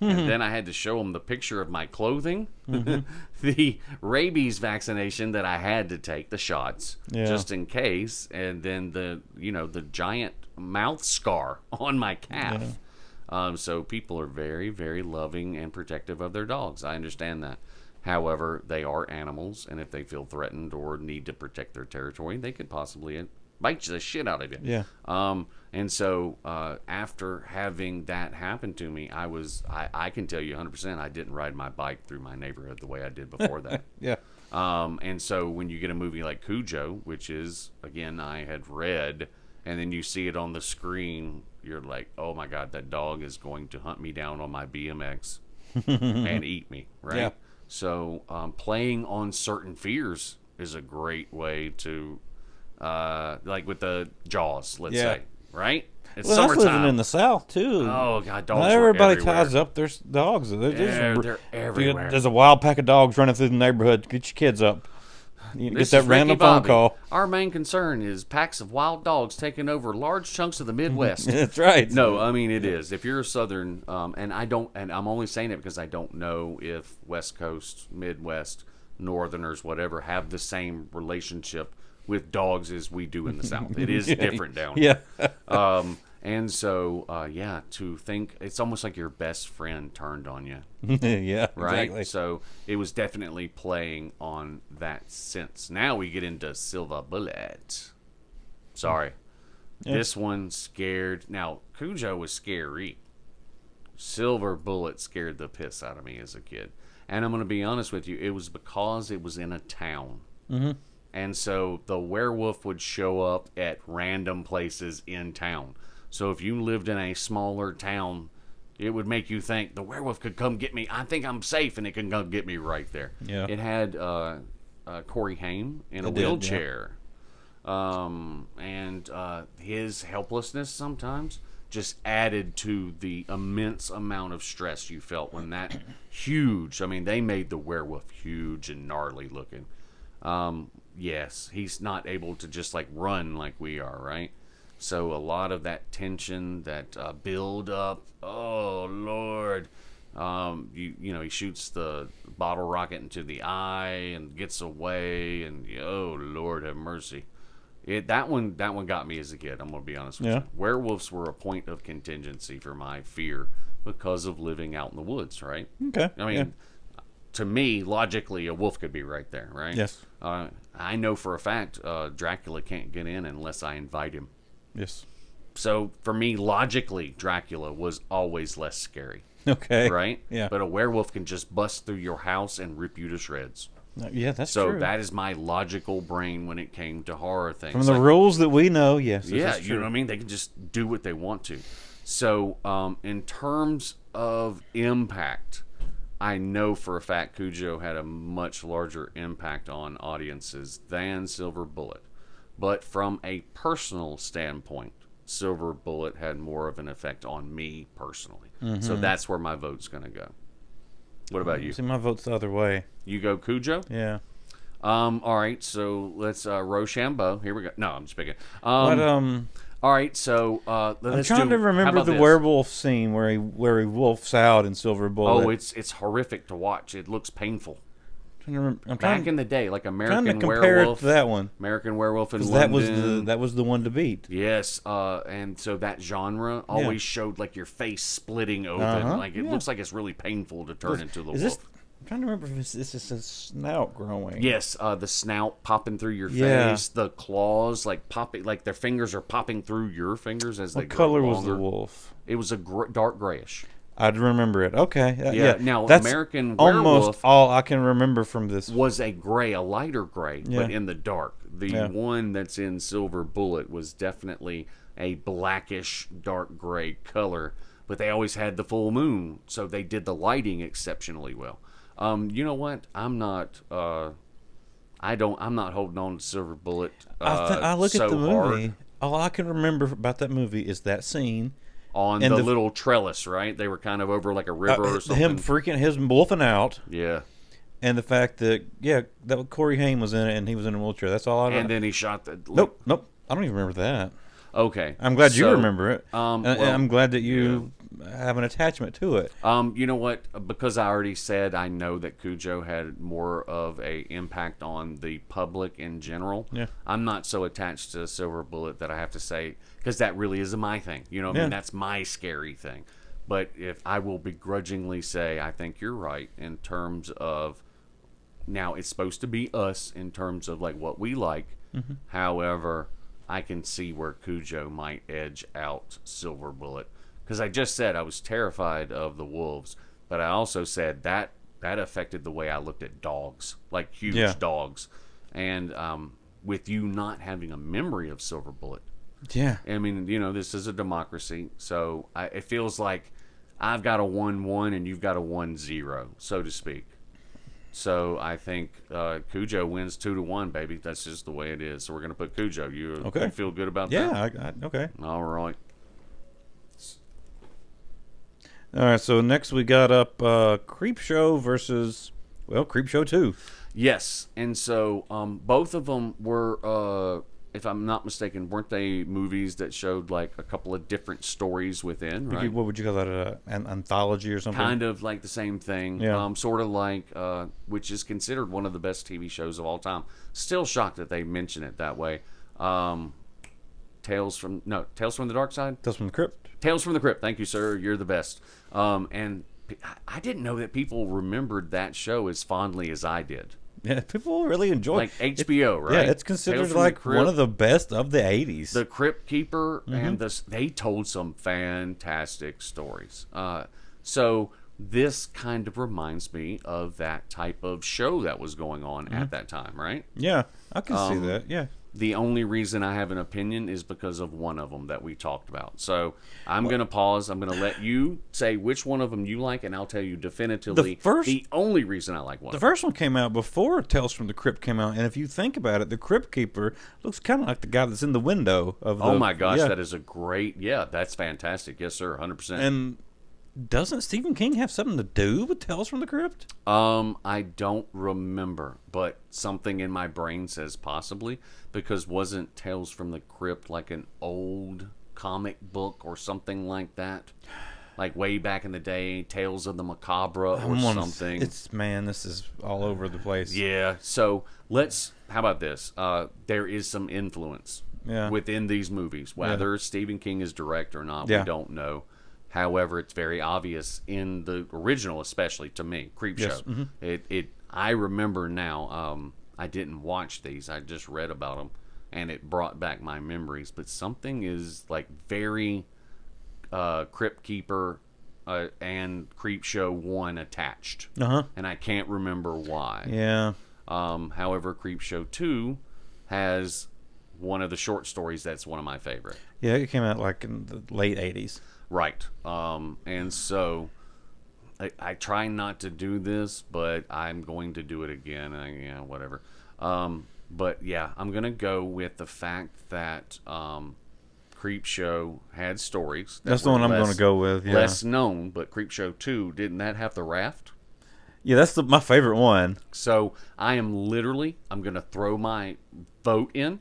And then I had to show him the picture of my clothing, the rabies vaccination that I had to take, the shots, just in case, and then the giant mouth scar on my calf. So people are very, very loving and protective of their dogs. I understand that. However, they are animals, and if they feel threatened or need to protect their territory, they could possibly bite the shit out of you.
Yeah.
And so after having that happen to me, I can tell you 100% I didn't ride my bike through my neighborhood the way I did before that.
Yeah.
And so when you get a movie like Cujo, which is, again, I had read, and then you see it on the screen, you're like, oh my God, that dog is going to hunt me down on my BMX and eat me, right?
Yeah.
So playing on certain fears is a great way to, like with the Jaws, let's say, right? It's summertime.
That's living in the South too.
Oh God, dogs!
Not everybody
everywhere.
ties up their dogs.
They're everywhere.
There's a wild pack of dogs running through the neighborhood. Get your kids up. You get that random phone call.
Our main concern is packs of wild dogs taking over large chunks of the Midwest.
That's right.
No, I mean it is. If you're a Southern, and I'm only saying it because I don't know if West Coast, Midwest, Northerners, whatever, have the same relationship with dogs as we do in the South. It is different down here.
Yeah.
And so, to think it's almost like your best friend turned on you.
Yeah,
right?
Exactly.
So it was definitely playing on that sense. Now we get into Silver Bullet. Sorry. Yeah. This one scared. Now, Cujo was scary. Silver Bullet scared the piss out of me as a kid. And I'm going to be honest with you, it was because it was in a town.
Mm-hmm.
And so the werewolf would show up at random places in town. So if you lived in a smaller town, it would make you think the werewolf could come get me. I think I'm safe, and it can come get me right there.
Yeah.
It had Corey Haim in a wheelchair. And his helplessness sometimes just added to the immense amount of stress you felt when that huge, I mean, they made the werewolf huge and gnarly looking. Yes, he's not able to just like run like we are, right? So a lot of that tension, that build up. Oh Lord, he shoots the bottle rocket into the eye and gets away, and oh Lord have mercy. That one got me as a kid. I'm gonna be honest with you. Werewolves were a point of contingency for my fear because of living out in the woods. Right.
Okay.
I mean, to me, logically, a wolf could be right there. Right.
Yes.
I know for a fact Dracula can't get in unless I invite him.
Yes.
So for me, logically, Dracula was always less scary.
Okay.
Right?
Yeah.
But a werewolf can just bust through your house and rip you to shreds.
Yeah, that's
so
true.
So that is my logical brain when it came to horror things.
From the rules that we know, yes.
Yeah, you know what I mean? They can just do what they want to. So in terms of impact, I know for a fact Cujo had a much larger impact on audiences than Silver Bullet. But from a personal standpoint, Silver Bullet had more of an effect on me personally. Mm-hmm. So that's where my vote's going to go. What about you?
See, my vote's the other way.
You go Cujo?
Yeah.
All right, so let's Rochambeau. Here we go. No, I'm just picking. All right, so
I'm trying to remember the werewolf scene where he wolfs out in Silver Bullet.
Oh, it's horrific to watch. It looks painful.
I'm
Back in the day, like American
trying to compare
Werewolf,
it to that one.
American Werewolf in London.
That was the one to beat.
Yes, and so that genre always showed like your face splitting open, like it looks like it's really painful to turn into the wolf.
I'm trying to remember if this is a snout growing.
Yes, the snout popping through your face, the claws like popping, like their fingers are popping through your fingers as they grow longer.
What color was the wolf?
It was a dark grayish.
I'd remember it. Okay.
Yeah. Now, that's American Werewolf
almost all I can remember from this.
Was a gray, a lighter gray, but in the dark. The one that's in Silver Bullet was definitely a blackish, dark gray color, but they always had the full moon, so they did the lighting exceptionally well. You know what? I'm not holding on to Silver Bullet.
I look
so
at the movie.
Hard.
All I can remember about that movie is that scene.
On the little trellis, right? They were kind of over like a river or something.
Him wolfing out.
Yeah.
And the fact that Corey Haim was in it and he was in a wheelchair. That's all I know.
And then he shot the...
Nope. I don't even remember that.
Okay.
I'm glad you remember it. And I'm glad that you have an attachment to it.
You know what? Because I already said I know that Cujo had more of a impact on the public in general.
Yeah.
I'm not so attached to Silver Bullet that I have to say, because that really is my thing. You know what I mean? That's my scary thing. But if I will begrudgingly say, I think you're right in terms of, now it's supposed to be us in terms of like what we like. Mm-hmm. However, I can see where Cujo might edge out Silver Bullet. Because I just said I was terrified of the wolves, but I also said that affected the way I looked at dogs, like huge dogs. And with you not having a memory of Silver Bullet, I mean, this is a democracy, so it feels like I've got a 1-1 and you've got a 1-0, so to speak. So I think Cujo wins 2-1, baby. That's just the way it is. So we're going to put Cujo. You feel good about that?
Yeah, okay.
All right.
All right, so next we got up Creepshow versus, Creepshow 2.
Yes, and so both of them were, if I'm not mistaken, weren't they movies that showed like a couple of different stories within, right?
What would you call that, an anthology or something?
Kind of like the same thing, sort of like, which is considered one of the best TV shows of all time. Still shocked that they mention it that way. Tales from the Dark Side?
Tales from the Crypt.
Tales from the Crypt. Thank you, sir. You're the best. And I didn't know that people remembered that show as fondly as I did.
Yeah, people really enjoy
like HBO, right?
Yeah, it's considered like one of the best of the 80s.
The Crypt Keeper and they told some fantastic stories. So this kind of reminds me of that type of show that was going on at that time, right?
Yeah, I can see that. Yeah.
The only reason I have an opinion is because of one of them that we talked about. So I'm going to pause. I'm going to let you say which one of them you like, and I'll tell you definitively the only reason I like one.
The first one came out before Tales from the Crypt came out, and if you think about it, the Crypt Keeper looks kind of like the guy that's in the window of the...
Oh my gosh, that is a great... Yeah, that's fantastic. Yes, sir, 100%.
And Doesn't Stephen King have something to do with Tales from the Crypt?
I don't remember, but something in my brain says possibly, because wasn't Tales from the Crypt like an old comic book or something like that? Like way back in the day, Tales of the Macabre or something.
This is all over the place.
Yeah. So how about this? There is some influence within these movies. Whether Stephen King is direct or not, we don't know. However, it's very obvious in the original, especially to me, Creepshow. Mm-hmm. I remember now. I didn't watch these. I just read about them, and it brought back my memories. But something is like very Crypt Keeper and Creepshow 1 attached, and I can't remember why.
Yeah.
However, Creepshow 2 has one of the short stories that's one of my favorite.
Yeah, it came out like in the late 80s.
Right. And so I try not to do this, but I'm going to do it again. Whatever. But yeah, I'm going to go with the fact that Creepshow had stories.
That's the one I'm going to go with, yeah.
Less known, but Creepshow 2, didn't that have the raft?
Yeah, that's my favorite one.
So I'm going to throw my vote in,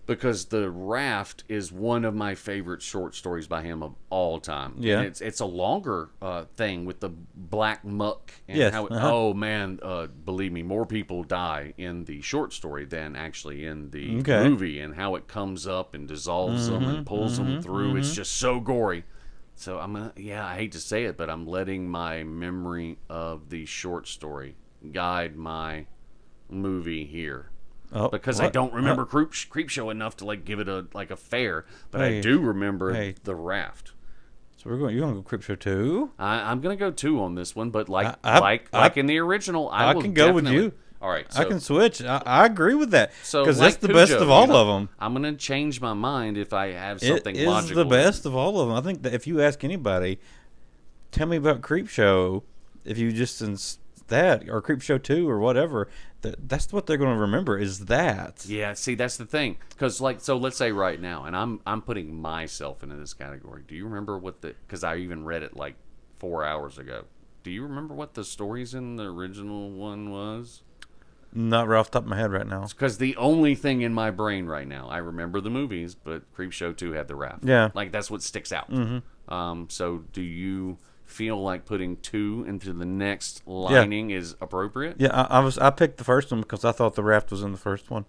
because the raft is one of my favorite short stories by him of all time.
Yeah,
and it's a longer thing with the black muck and how oh man, believe me, more people die in the short story than actually in the movie, and how it comes up and dissolves them and pulls them through. It's just so gory. So I hate to say it, but I'm letting my memory of the short story guide my movie here. Because I don't remember Creepshow enough to like give it a fair, but I do remember the raft.
So you're going to go Creepshow 2?
I'm going to go 2 on this one, but like in the original, I will
can go with you.
All right, so,
I can switch. I agree with that, because
like
that's the best of all of them.
I'm going to change my mind if I have something logical.
It is the best of all of them. I think that if you ask anybody, tell me about Creepshow, if you just that or Creepshow 2 or whatever, that's what they're going to remember is that.
Yeah, see, that's the thing, because let's say right now, and I'm putting myself into this category. Do you remember because I even read it like 4 hours ago. Do you remember what the stories in the original one was?
Not right off the top of my head right now.
It's because the only thing in my brain right now, I remember the movies, but Creepshow 2 had the raft.
Yeah.
Like, that's what sticks out.
Mm-hmm.
So do you feel like putting 2 into the next lining is appropriate?
Yeah, I picked the first one because I thought the raft was in the first one.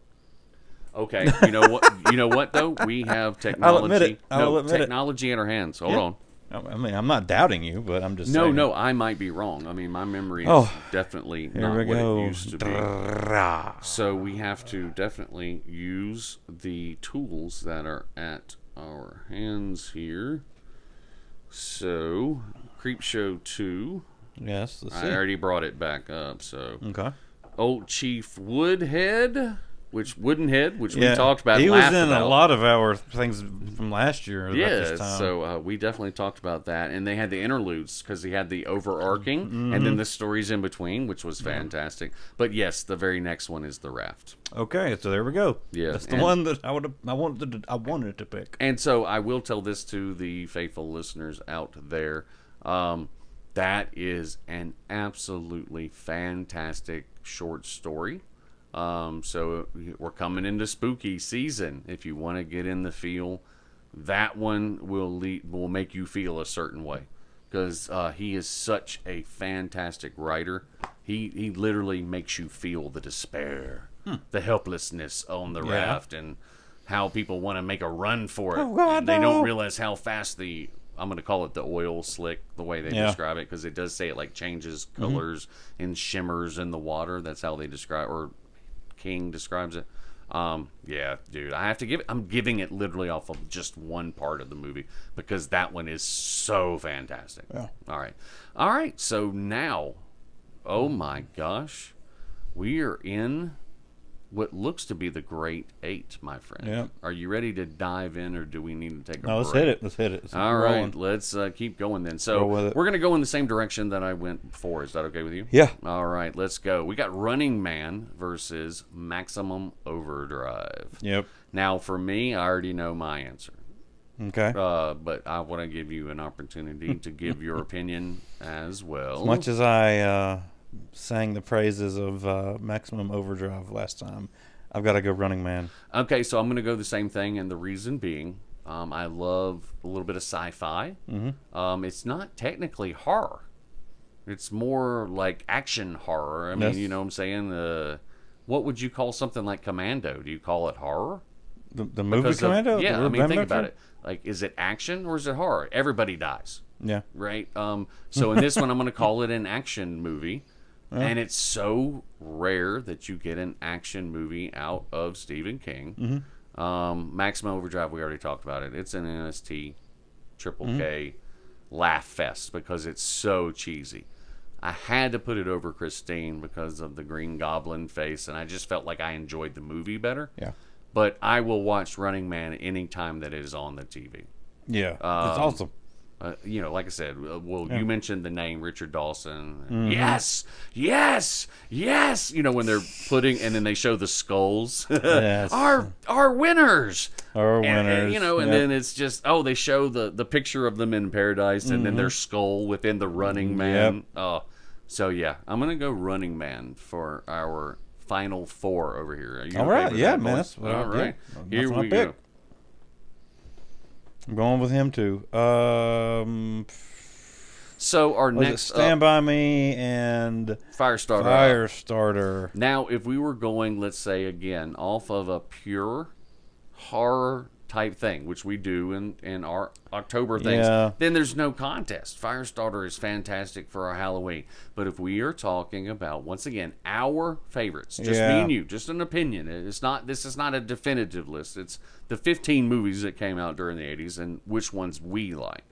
Okay. You know what? You know what though? We have technology.
I'll admit it.
Technology in our hands. Hold on.
I mean, I'm not doubting you, but I'm just saying.
No, I might be wrong. I mean, my memory is definitely not what it used to be. So we have to definitely use the tools that are at our hands here. So, Creepshow 2.
Yes, let's see.
I already brought it back up, so.
Okay.
Old Chief Woodenhead, which we talked about.
He was in a lot of our things from last year.
Yeah, so we definitely talked about that. And they had the interludes, because he had the overarching and then the stories in between, which was fantastic. But yes, the very next one is the raft.
Okay, so there we go.
Yeah,
that's the one that I wanted to pick.
And so I will tell this to the faithful listeners out there. That is an absolutely fantastic short story. So we're coming into spooky season. If you want to get in the feel, that one will make you feel a certain way, because he is such a fantastic writer. He literally makes you feel the despair, the helplessness on the raft, and how people want to make a run for it.
Oh, God,
and they don't realize how fast I'm going to call it the oil slick, the way they describe it, because it does say it like changes colors and shimmers in the water. That's how they describe, or King describes it. Yeah, dude, I have to give it. I'm giving it literally off of just one part of the movie, because that one is so fantastic.
Yeah.
All right. So now, oh my gosh, we are in what looks to be the Great 8, my friend.
Yeah.
Are you ready to dive in, or do we need to take a break?
Let's hit it. Let's hit it.
All right, let's keep going then. So we're going to go in the same direction that I went before. Is that okay with you?
Yeah.
All right, let's go. We got Running Man versus Maximum Overdrive.
Yep.
Now, for me, I already know my answer.
Okay.
But I want to give you an opportunity to give your opinion as well.
As much as I sang the praises of Maximum Overdrive last time, I've got to go Running Man.
Okay, so I'm going to go the same thing, and the reason being, I love a little bit of sci-fi.
Mm-hmm.
It's not technically horror. It's more like action horror. I mean,
Yes.
you know what I'm saying? What would you call something like Commando? Do you call it horror?
The movie
Because of-
Commando?
yeah,
The
I mean, think
Remember?
about it. Like, is it action or is it horror? Everybody dies,
Yeah.
right? So in this one, I'm going to call it an action movie. And it's so rare that you get an action movie out of Stephen King. Maximum Overdrive, we already talked about it. It's an NST, Triple K laugh fest because it's so cheesy. I had to put it over Christine because of the Green Goblin face, and I just felt like I enjoyed the movie better.
Yeah.
But I will watch Running Man anytime that it is on the TV.
Yeah. It's awesome.
You know, like I said,
Yeah.
you mentioned the name Richard Dawson. Yes, yes, yes. You know, when they're putting, and then they show the skulls.
Yes.
Our winners.
Our
And,
winners.
you know, and
Yep.
then it's just, they show the picture of them in paradise, and then their skull within the Running Man. So yeah, I'm gonna go Running Man for our final four over here. Are you
All
okay
right,
with
yeah,
that,
man.
boys?
That's what
All right.
That's
Here
what I
we go.
picked. I'm going with him too.
So our
Was it
next
Stand By Me and
Firestarter.
Firestarter?
Now, if we were going, let's say again, off of a pure horror type thing, which we do in our October things,
Yeah.
then there's no contest. Firestarter is fantastic for our Halloween. But if we are talking about, once again, our favorites, just me
Yeah.
and you, just an opinion. This is not a definitive list. It's the 15 movies that came out during the 80s and which ones we like.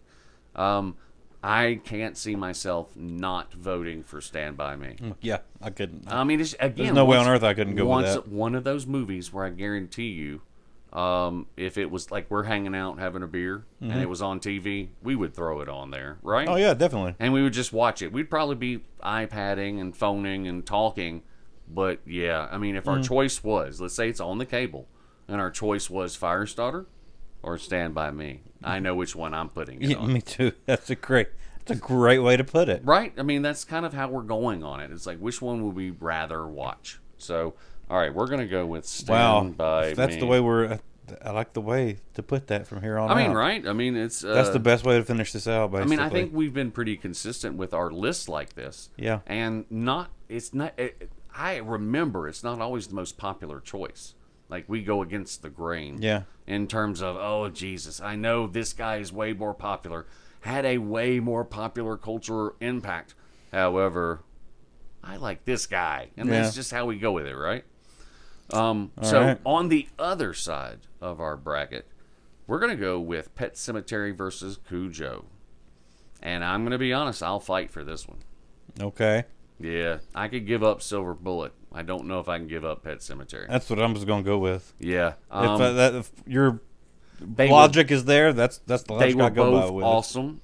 I can't see myself not voting for Stand By Me.
Yeah, I couldn't.
I mean, it's, again,
There's no way on earth I couldn't go with that.
One of those movies where I guarantee you, if it was like we're hanging out having a beer and it was on TV, we would throw it on there, right?
Oh yeah, definitely.
And we would just watch it. We'd probably be iPadding and phoning and talking, but yeah, I mean, if our choice was, let's say it's on the cable, and our choice was Firestarter or Stand By Me, I know which one I'm putting it
Yeah,
on.
me too. That's a great way to put it.
Right? I mean, that's kind of how we're going on it. It's like, which one would we rather watch? So, all right, we're going to go with Stand By
If that's
Me.
the way I like the way to put that from here on out.
I mean, right? I mean, it's...
That's the best way to finish this out,
I
basically.
mean, I think we've been pretty consistent with our lists like this.
Yeah.
And I remember it's not always the most popular choice. Like, we go against the grain.
Yeah.
In terms of, oh, Jesus, I know this guy is way more popular. Had a way more popular cultural impact. However, I like this guy. And that's just how we go with it, right? So
right.
on the other side of our bracket, we're going to go with Pet Sematary versus Cujo. And I'm going to be honest, I'll fight for this one.
Okay.
Yeah, I could give up Silver Bullet. I don't know if I can give up Pet Sematary.
That's what I'm just going to go with.
Yeah.
If your
They
logic is there, that's the
They
logic
were
I go by
both
with.
awesome.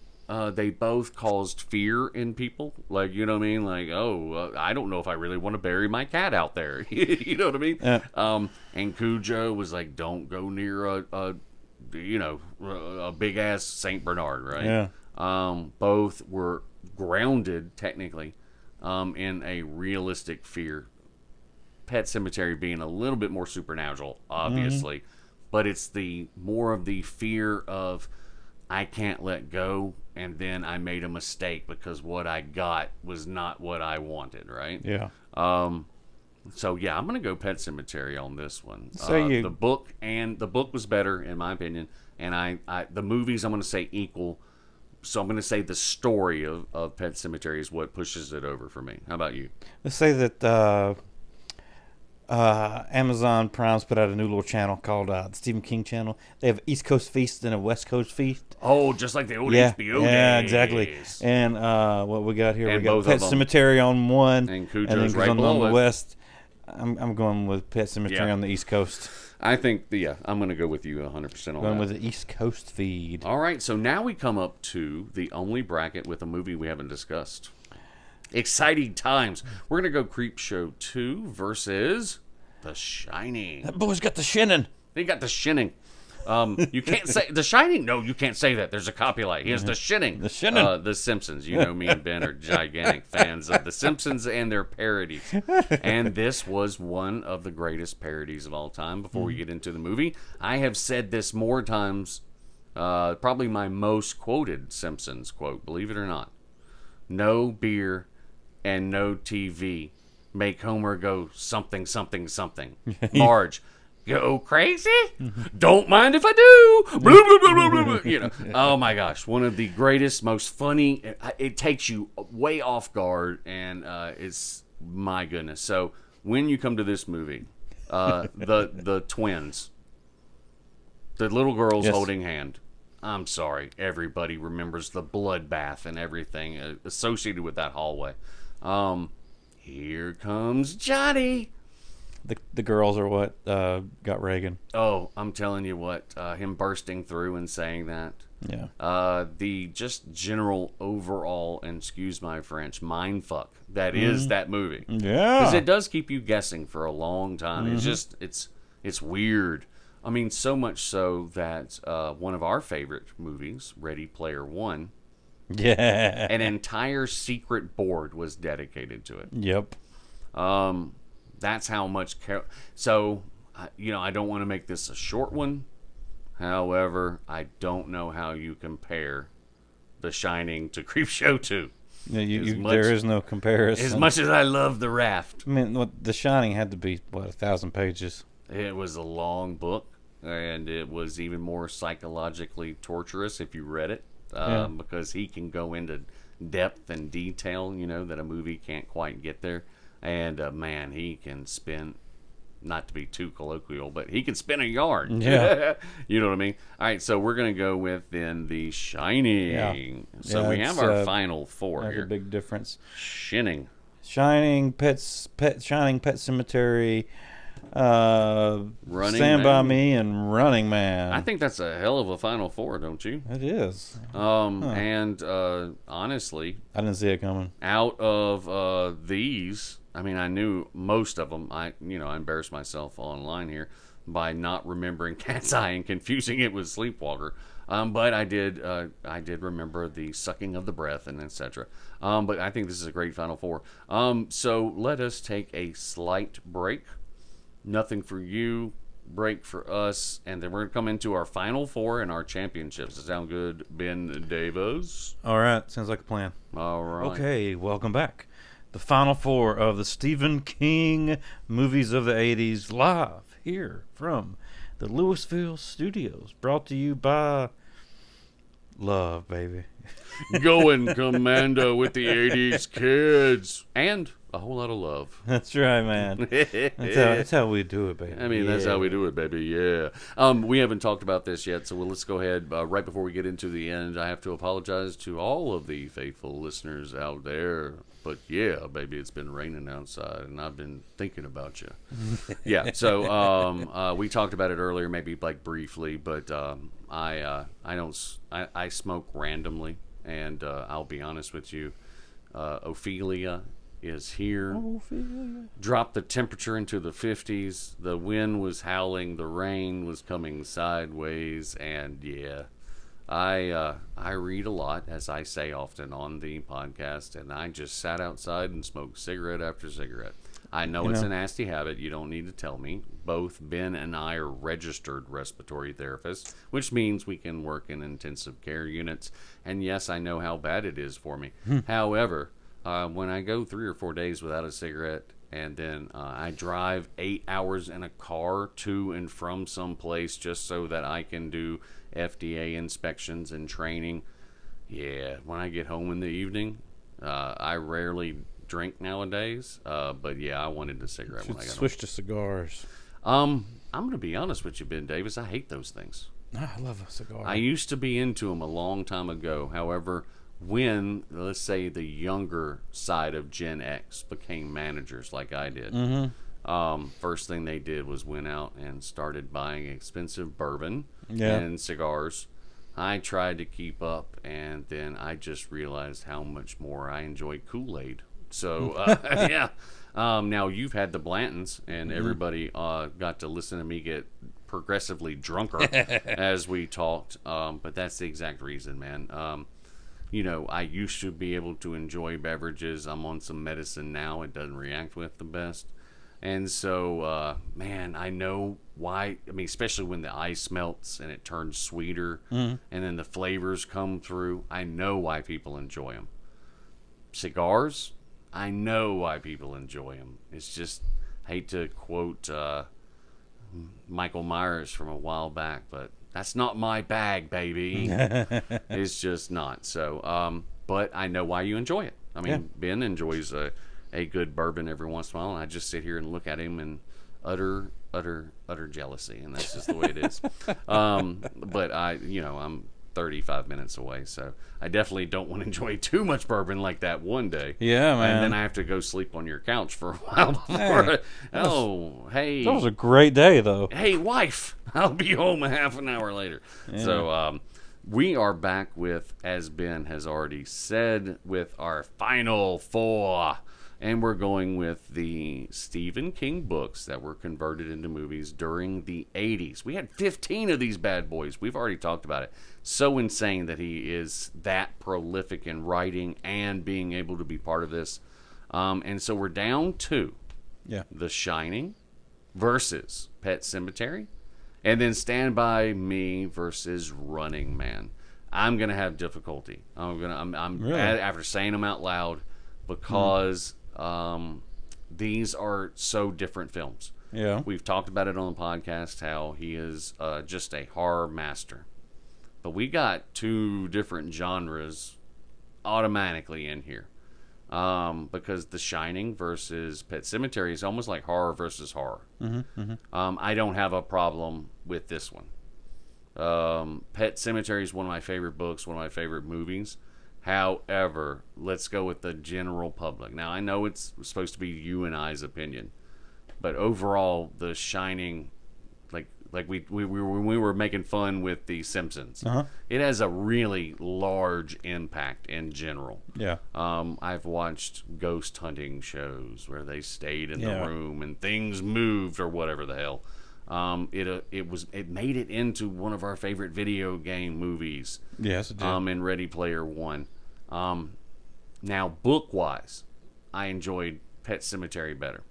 They both caused fear in people. Like, you know what I mean? Like, I don't know if I really want to bury my cat out there. You know what I mean?
Yeah.
And Cujo was like, don't go near a big ass Saint Bernard, right?
Yeah.
Both were grounded technically in a realistic fear. Pet Sematary being a little bit more supernatural, obviously, but it's the more of the fear of I can't let go, and then I made a mistake because what I got was not what I wanted, right?
Yeah.
So yeah, I'm gonna go Pet Sematary on this one.
So
the book was better in my opinion, and I the movies I'm gonna say equal. So I'm gonna say the story of Pet Sematary is what pushes it over for me. How about you?
Let's say that Amazon Prime's put out a new little channel called the Stephen King channel. They have East Coast Feast and a West Coast Feast.
Oh, just like the old
Yeah,
HBO
yeah,
days.
exactly. And what we got here,
And
we got
both
Pet
of 'em.
Cemetery on one,
And Cujo's
then
right
on
below
the
it.
west. I'm going with Pet Cemetery
Yeah.
on the East Coast.
I think, I'm going to go with you 100% on
Going
that.
with the East Coast feed.
All right, so now we come up to the only bracket with a movie we haven't discussed. Exciting times. We're going to go Creepshow 2 versus The Shining.
That boy's got the shinning.
They got The Shining. You can't say The Shining. No, you can't say that. There's a copyright. Here's The Shining.
The Shining.
The Simpsons. You know, me and Ben are gigantic fans of The Simpsons and their parodies. And this was one of the greatest parodies of all time. Before we get into the movie, I have said this more times. Probably my most quoted Simpsons quote, believe it or not. No beer and no TV make Homer go something, something, something. Marge, go crazy? Don't mind if I do. Blah, blah, blah, blah, blah. You know, oh my gosh, one of the greatest, most funny. It takes you way off guard, and it's my goodness. So when you come to this movie, the twins, the little girls holding hand. I'm sorry, everybody remembers the bloodbath and everything associated with that hallway. Here comes Johnny.
The girls are what got Reagan.
Oh, I'm telling you what, him bursting through and saying that.
Yeah.
The just general overall, and excuse my French, mind fuck that is that movie.
Yeah.
Because it does keep you guessing for a long time. It's just, it's weird. I mean, so much so that one of our favorite movies, Ready Player One, an entire secret board was dedicated to it.
Yep.
That's how much. So, I don't want to make this a short one. However, I don't know how you compare The Shining to Creepshow 2.
Yeah, there is no comparison.
As much as I love The Raft.
I mean, The Shining had to be, 1,000 pages?
It was a long book, and it was even more psychologically torturous if you read it, because he can go into depth and detail, that a movie can't quite get there. And, man, he can spin, not to be too colloquial, but he can spin a yarn.
Yeah.
You know what I mean? All right, so we're going to go with, then, The Shining.
Yeah.
So we have our final four
that's
here.
a big difference.
Shining,
Pet Cemetery, Stand By
Man.
Me, and Running Man.
I think that's a hell of a final four, don't you?
It is.
And honestly,
I didn't see it coming.
out of these, I mean, I knew most of them. I embarrassed myself online here by not remembering Cat's Eye and confusing it with Sleepwalker. But I did remember the sucking of the breath and etc. But I think this is a great final four. So let us take a slight break. Nothing for you, break for us, and then we're going to come into our final four and our championships. Does that sound good, Ben Davis?
All right. Sounds like a plan.
All right.
Okay, welcome back. The final four of the Stephen King movies of the 80s, live here from the Louisville studios, brought to you by Love, baby.
Going commando with the 80s kids. And a whole lot of love.
That's right, man. That's how we do it, baby.
I mean, that's how we do it, baby. Yeah. We haven't talked about this yet, so let's go ahead. Right before we get into the end, I have to apologize to all of the faithful listeners out there. But yeah, baby, it's been raining outside, and I've been thinking about you. Yeah. So we talked about it earlier, maybe like briefly, but I smoke randomly, and I'll be honest with you, Ophelia is here. Dropped the temperature into the 50s. The wind was howling. The rain was coming sideways, and yeah. I read a lot, as I say often on the podcast, and I just sat outside and smoked cigarette after cigarette. I know it's a nasty habit. You don't need to tell me. Both Ben and I are registered respiratory therapists, which means we can work in intensive care units. And yes, I know how bad it is for me. However, when I go 3 or 4 days without a cigarette, and then I drive 8 hours in a car to and from some place just so that I can do FDA inspections and training. Yeah, when I get home in the evening, I rarely drink nowadays. But yeah, I wanted a cigarette when I got
switch to cigars.
I'm going to be honest with you, Ben Davis. I hate those things.
I love a cigar.
I used to be into them a long time ago. However, when, let's say, the younger side of Gen X became managers like I did, first thing they did was went out and started buying expensive bourbon and cigars. I tried to keep up, and then I just realized how much more I enjoy Kool-Aid. So, yeah. Now, you've had the Blantons, and everybody got to listen to me get progressively drunker as we talked. But that's the exact reason, man. I used to be able to enjoy beverages. I'm on some medicine now. It doesn't react with the best. And so, man, I know why. I mean, especially when the ice melts and it turns sweeter and then the flavors come through. I know why people enjoy them. Cigars, I know why people enjoy them. It's just, I hate to quote Michael Myers from a while back, but that's not my bag, baby. It's just not. So, but I know why you enjoy it. I mean, Ben enjoys a good bourbon every once in a while, and I just sit here and look at him in utter jealousy, and that's just the way it is. But I'm 35 minutes away, so I definitely don't want to enjoy too much bourbon like that one day.
Yeah, man.
And then I have to go sleep on your couch for a while before. Hey.
That was a great day, though.
Hey, wife, I'll be home a half an hour later. Yeah. So we are back with, as Ben has already said, with our final four. And we're going with the Stephen King books that were converted into movies during the 80s. We had 15 of these bad boys. We've already talked about it. So insane that he is that prolific in writing and being able to be part of this. And so we're down to The Shining versus Pet Sematary. And then Stand By Me versus Running Man. I'm going to have difficulty. I'm really? After saying them out loud, because... these are so different films.
Yeah.
We've talked about it on the podcast, how he is just a horror master. But we got two different genres automatically in here. Because The Shining versus Pet Sematary is almost like horror versus horror.
Mm-hmm, mm-hmm.
I don't have a problem with this one. Pet Sematary is one of my favorite books, one of my favorite movies. However, let's go with the general public. Now, I know it's supposed to be you and I's opinion, but overall, The Shining, like we were making fun with The Simpsons, it has a really large impact in general.
Yeah.
I've watched ghost hunting shows where they stayed in the room and things moved or whatever the hell. It made it into one of our favorite video game movies.
Yes, it did.
In Ready Player One. Now, book wise, I enjoyed Pet Sematary better.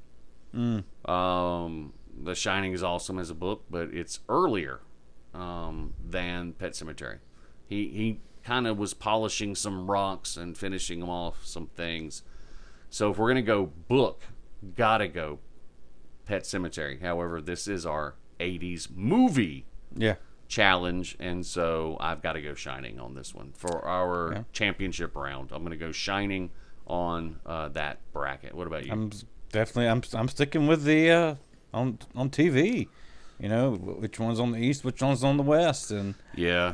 The Shining is awesome as a book, but it's earlier than Pet Sematary. He kind of was polishing some rocks and finishing them off some things. So if we're gonna go book, gotta go Pet Sematary. However, this is our 80s movie challenge, and so I've got to go Shining on this one for our championship round. I'm going to go Shining on that bracket. What about you?
I'm sticking with the on TV. You know, which one's on the east, which one's on the west, and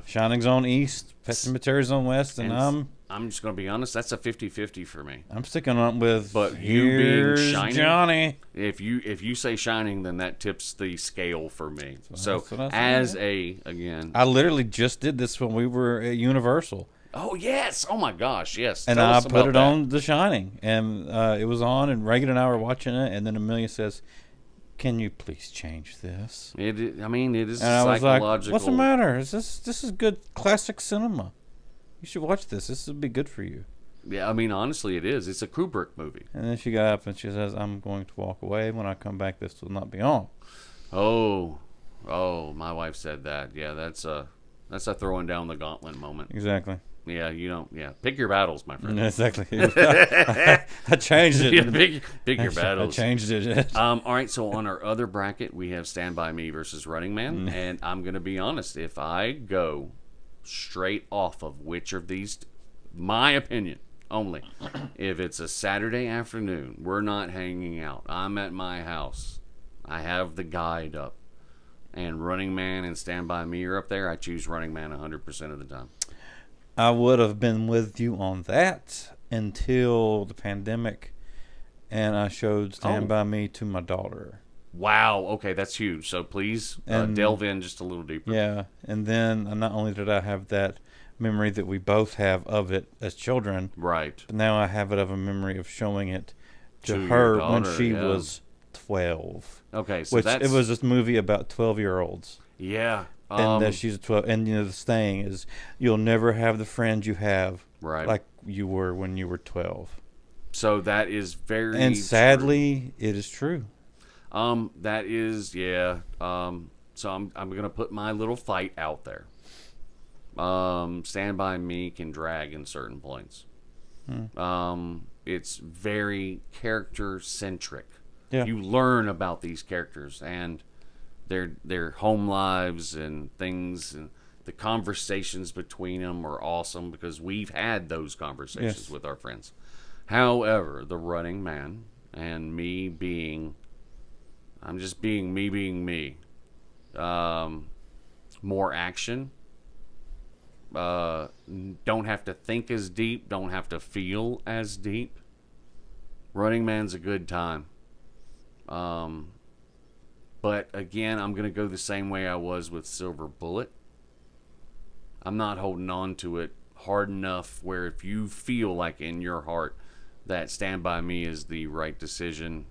Shining's on east, Pet Sematary's on west, and
I'm just going to be honest, that's a 50-50 for me.
I'm sticking on with,
but you being Shining,
Johnny.
If you say Shining, then that tips the scale for me. So as again,
I literally just did this when we were at Universal.
Oh yes! Oh my gosh! Yes.
And I put it on The Shining, and it was on, and Reagan and I were watching it, and then Amelia says, "Can you please change this?"
It is
and
psychological.
I was like, "What's the matter? This is good classic cinema. You should watch this. This would be good for you."
Yeah, I mean, honestly, it is. It's a Kubrick movie.
And then she got up and she says, "I'm going to walk away. When I come back, this will not be on."
Oh, my wife said that. Yeah, that's a throwing down the gauntlet moment.
Exactly.
Yeah, you don't. Yeah, pick your battles, my friend.
Exactly. I changed it.
Yeah, pick your battles.
I changed it.
All right. So on our other bracket, we have Stand By Me versus Running Man, and I'm gonna be honest. If I go straight off of which of these, my opinion only, if it's a Saturday afternoon, we're not hanging out. I'm at my house. I have the guide up, and Running Man and Stand By Me are up there. I choose Running Man 100% of the time.
I would have been with you on that until the pandemic, and I showed Stand By Me to my daughter.
Wow. Okay, that's huge. So please delve in just a little deeper.
Yeah, and then not only did I have that memory that we both have of it as children,
right?
But now I have it of a memory of showing it to her
daughter,
when she was 12.
Okay, so
Which
that's...
it was this movie about 12-year-olds.
Yeah.
And that she's a 12. And, the saying is, you'll never have the friends you have
right.
like you were when you were 12.
So that is very
And sadly,
true.
it is true.
That is, yeah. So I'm going to put my little fight out there. Stand By Me can drag in certain points. It's very character centric.
Yeah.
You learn about these characters and their home lives and things, and the conversations between them are awesome because we've had those conversations with our friends. However, The Running Man and me being, I'm just being me. More action. Don't have to think as deep. Don't have to feel as deep. Running Man's a good time. But again, I'm going to go the same way I was with Silver Bullet. I'm not holding on to it hard enough where if you feel like in your heart that Stand By Me is the right decision,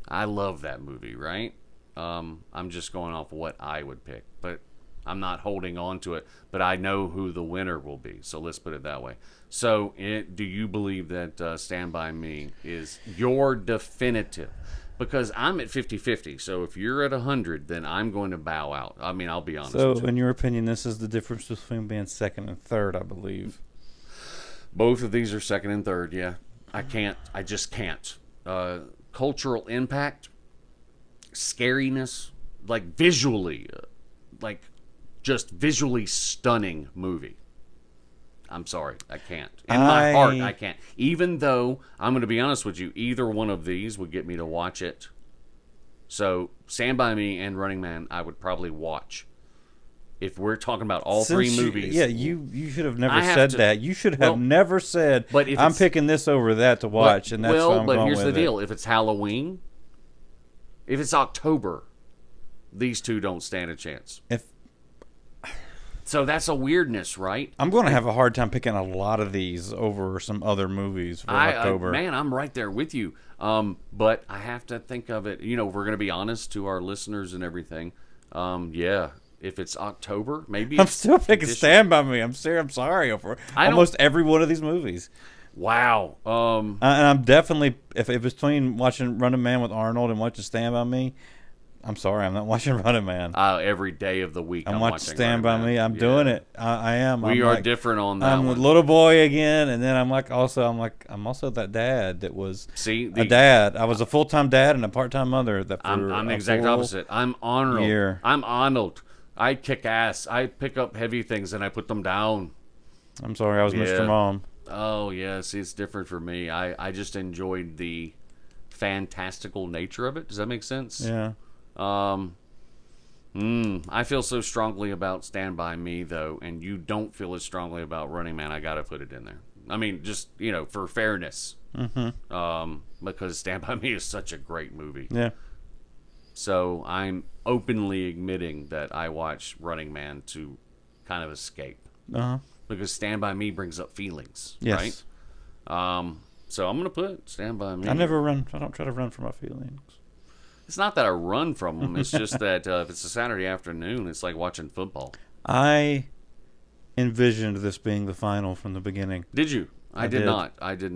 I love that movie, right? I'm just going off of what I would pick, but I'm not holding on to it, but I know who the winner will be, so let's put it that way. So do you believe that Stand By Me is your definitive? Because I'm at 50-50, so if you're at 100, then I'm going to bow out. I mean, I'll be honest with you.
So, in your opinion, this is the difference between being second and third, I believe.
Both of these are second and third, yeah. I just can't. Cultural impact, scariness, like visually, like just visually stunning movie. I'm sorry, I can't. In my heart, I can't. Even though, I'm going to be honest with you, either one of these would get me to watch it. So, Stand By Me and Running Man, I would probably watch. If we're talking about all three movies.
Yeah, you should have never said that. You should have never said, but I'm picking this over that to watch, and that's what I'm going with.
But here's the deal. If it's Halloween, if it's October, these two don't stand a chance. So that's a weirdness, right?
I'm going to have a hard time picking a lot of these over some other movies for October.
Man, I'm right there with you. But I have to think of it. If we're going to be honest to our listeners and everything. Yeah, if it's October, maybe
I'm still picking Stand By Me. I'm sorry for almost every one of these movies.
Wow.
And I'm definitely, if it's between watching Running Man with Arnold and watching Stand By Me, I'm sorry, I'm not watching Running Man.
Every day of the week, I'm watching
Stand By Me. I'm doing it. I am.
We are different on that.
I'm a little boy again, and then I'm also that dad that was a dad. I was a full-time dad and a part-time mother.
I'm the exact opposite. I'm Arnold. I'm Arnold. I kick ass. I pick up heavy things and I put them down.
I'm sorry, I was Mr. Mom.
Oh yeah, see, it's different for me. I just enjoyed the fantastical nature of it. Does that make sense?
Yeah.
I feel so strongly about Stand By Me, though, and you don't feel as strongly about Running Man. I got to put it in there. I mean, just, for fairness.
Mm-hmm.
Because Stand By Me is such a great movie.
Yeah.
So I'm openly admitting that I watch Running Man to kind of escape.
Uh-huh.
Because Stand By Me brings up feelings,
yes.
right? So I'm going to put Stand By Me.
I don't try to run from my feelings.
It's not that I run from them. It's just that if it's a Saturday afternoon, it's like watching football.
I envisioned this being the final from the beginning.
Did you? I did not. I didn't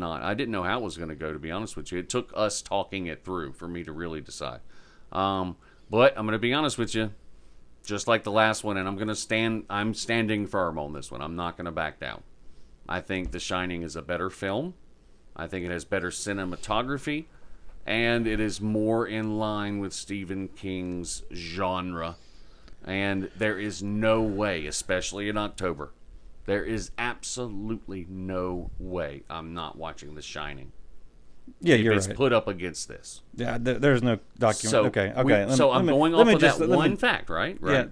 know how it was going to go, to be honest with you. It took us talking it through for me to really decide. But I'm going to be honest with you, just like the last one, and I'm standing firm on this one. I'm not going to back down. I think The Shining is a better film. I think it has better cinematography. And it is more in line with Stephen King's genre. And there is no way, especially in October, there is absolutely no way I'm not watching The Shining.
Yeah, you're right.
If it's put up against this.
Yeah, there's no document.
So,
okay.
I'm going off of that one fact, right?
Yeah.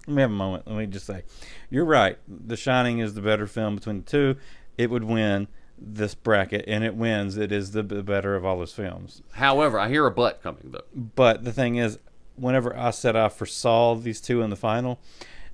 Let me have a moment. Let me just say, you're right. The Shining is the better film between the two. It would win this bracket, and it wins. It is the better of all those films.
However, I hear a but coming, though.
But the thing is, whenever I foresaw these two in the final,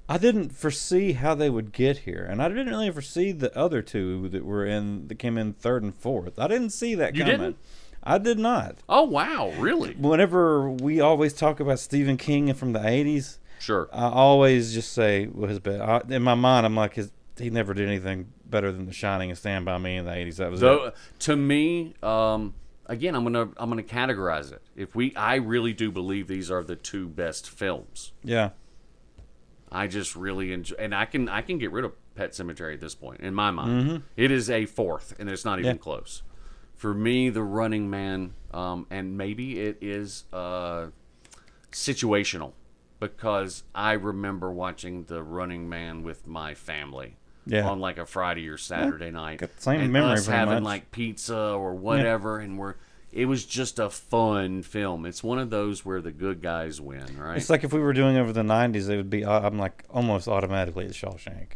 I didn't foresee how they would get here, and I didn't really foresee the other two that came in third and fourth. I didn't see that coming.
You didn't?
I did not.
Oh, wow. Really?
Whenever we always talk about Stephen King and from the 80s,
Sure.
I always just say, well, his best. In my mind, I'm like, he never did anything better than The Shining and Stand By Me in the 80s. That was it.
To me, again, I'm gonna categorize it. I really do believe these are the two best films.
Yeah.
I just really enjoy, and I can get rid of Pet Sematary at this point in my mind. It is a fourth, and it's not even close. For me, The Running Man, and maybe it is situational, because I remember watching The Running Man with my family on like a Friday or Saturday night,
got the same
and
memory
us
pretty
having
much.
like pizza or whatever, and it was just a fun film. It's one of those where the good guys win, right?
It's like if we were doing over the 90s, it would be, I'm like, almost automatically at Shawshank.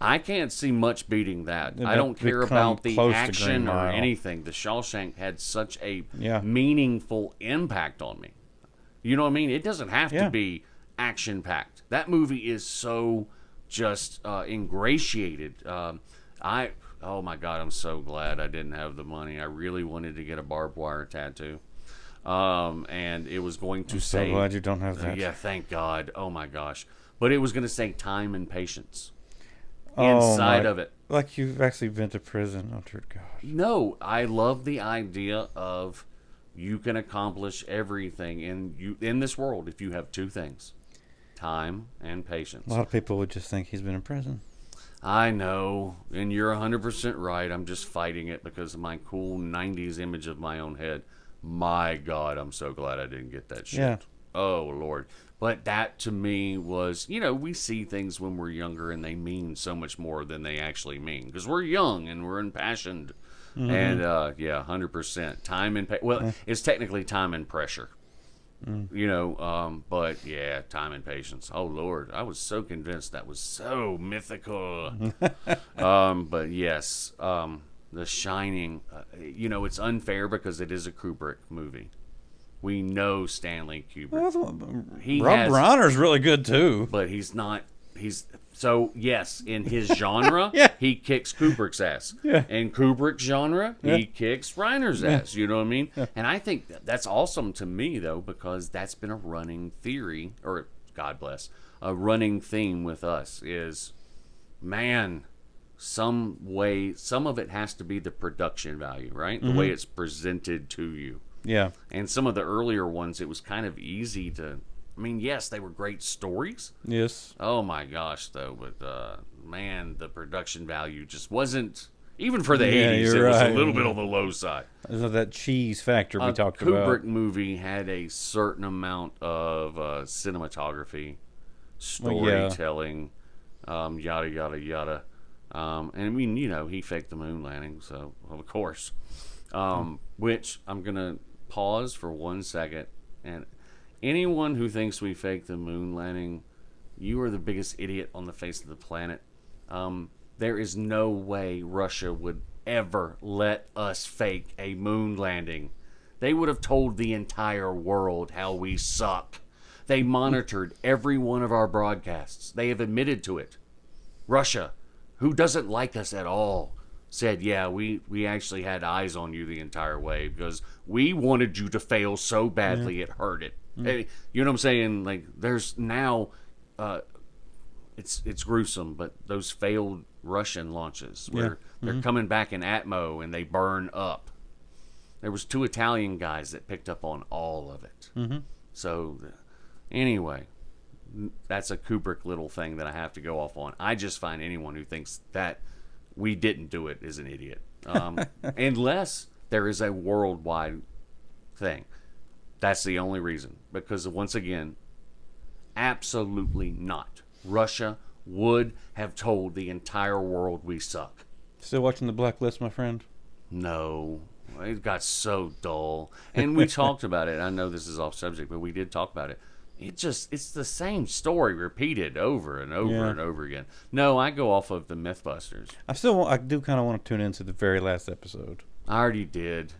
I can't see much beating that.
It
I don't care
become
about the
close to
action
Green
or
Mile.
anything. The Shawshank had such a
Yeah.
meaningful impact on me. You know what I mean? It doesn't have to be action-packed. That movie is so just ingratiated. Oh my God, I'm so glad I didn't have the money. I really wanted to get a barbed wire tattoo. And it was going to say...
So glad you don't have that.
Yeah, thank God. Oh my gosh. But it was going to say time and patience
Oh,
inside of it.
Like you've actually been to prison. Oh, dear God.
No, I love the idea of you can accomplish everything in this world if you have two things: time and patience.
A lot of people would just think he's been in prison.
I know, and you're 100% right. I'm just fighting it because of my cool 90s image of my own head. My God, I'm so glad I didn't get that shit.
Yeah.
Oh, Lord. But that to me was, we see things when we're younger and they mean so much more than they actually mean. Because we're young and we're impassioned. Mm-hmm. And, 100%. Time and it's technically time and pressure. But yeah, time and patience. Oh Lord, I was so convinced that was so mythical. But yes, The Shining. It's unfair because it is a Kubrick movie. We know Stanley Kubrick.
Rob Reiner's really good too,
but he's not. Yes, in his genre, he kicks Kubrick's ass.
Yeah.
In Kubrick's genre, he kicks Reiner's ass. You know what I mean? Yeah. And I think that's awesome to me, though, because that's been a running theory, or God bless, a running theme with us is, man, some of it has to be the production value, right? The way it's presented to you.
Yeah.
And some of the earlier ones, it was kind of easy to... I mean, yes, they were great stories.
Yes.
Oh my gosh, though, but man, the production value just wasn't, even for the 80s, it was a little bit on the low side.
That cheese factor we talked
about. A
about.
Kubrick movie had a certain amount of cinematography, storytelling, yada, yada, yada. And I mean, he faked the moon landing, so of course. Which I'm going to pause for 1 second, and anyone who thinks we faked the moon landing, you are the biggest idiot on the face of the planet. There is no way Russia would ever let us fake a moon landing. They would have told the entire world how we suck. They monitored every one of our broadcasts. They have admitted to it. Russia, who doesn't like us at all, said, yeah, we actually had eyes on you the entire way because we wanted you to fail so badly it hurt it. Hey, you know what I'm saying? Like, there's now, it's gruesome, but those failed Russian launches where they're coming back in Atmo and they burn up. There was 2 Italian guys that picked up on all of it. So, anyway, that's a Kubrick little thing that I have to go off on. I just find anyone who thinks that we didn't do it is an idiot. Unless there is a worldwide thing. That's the only reason. Because, once again, absolutely not. Russia would have told the entire world we suck.
Still watching The Blacklist, my friend?
No. It got so dull. And we talked about it. I know this is off subject, but we did talk about it. It's the same story repeated over and over and over again. No, I go off of the Mythbusters.
I do kind of want to tune into the very last episode.
I already did.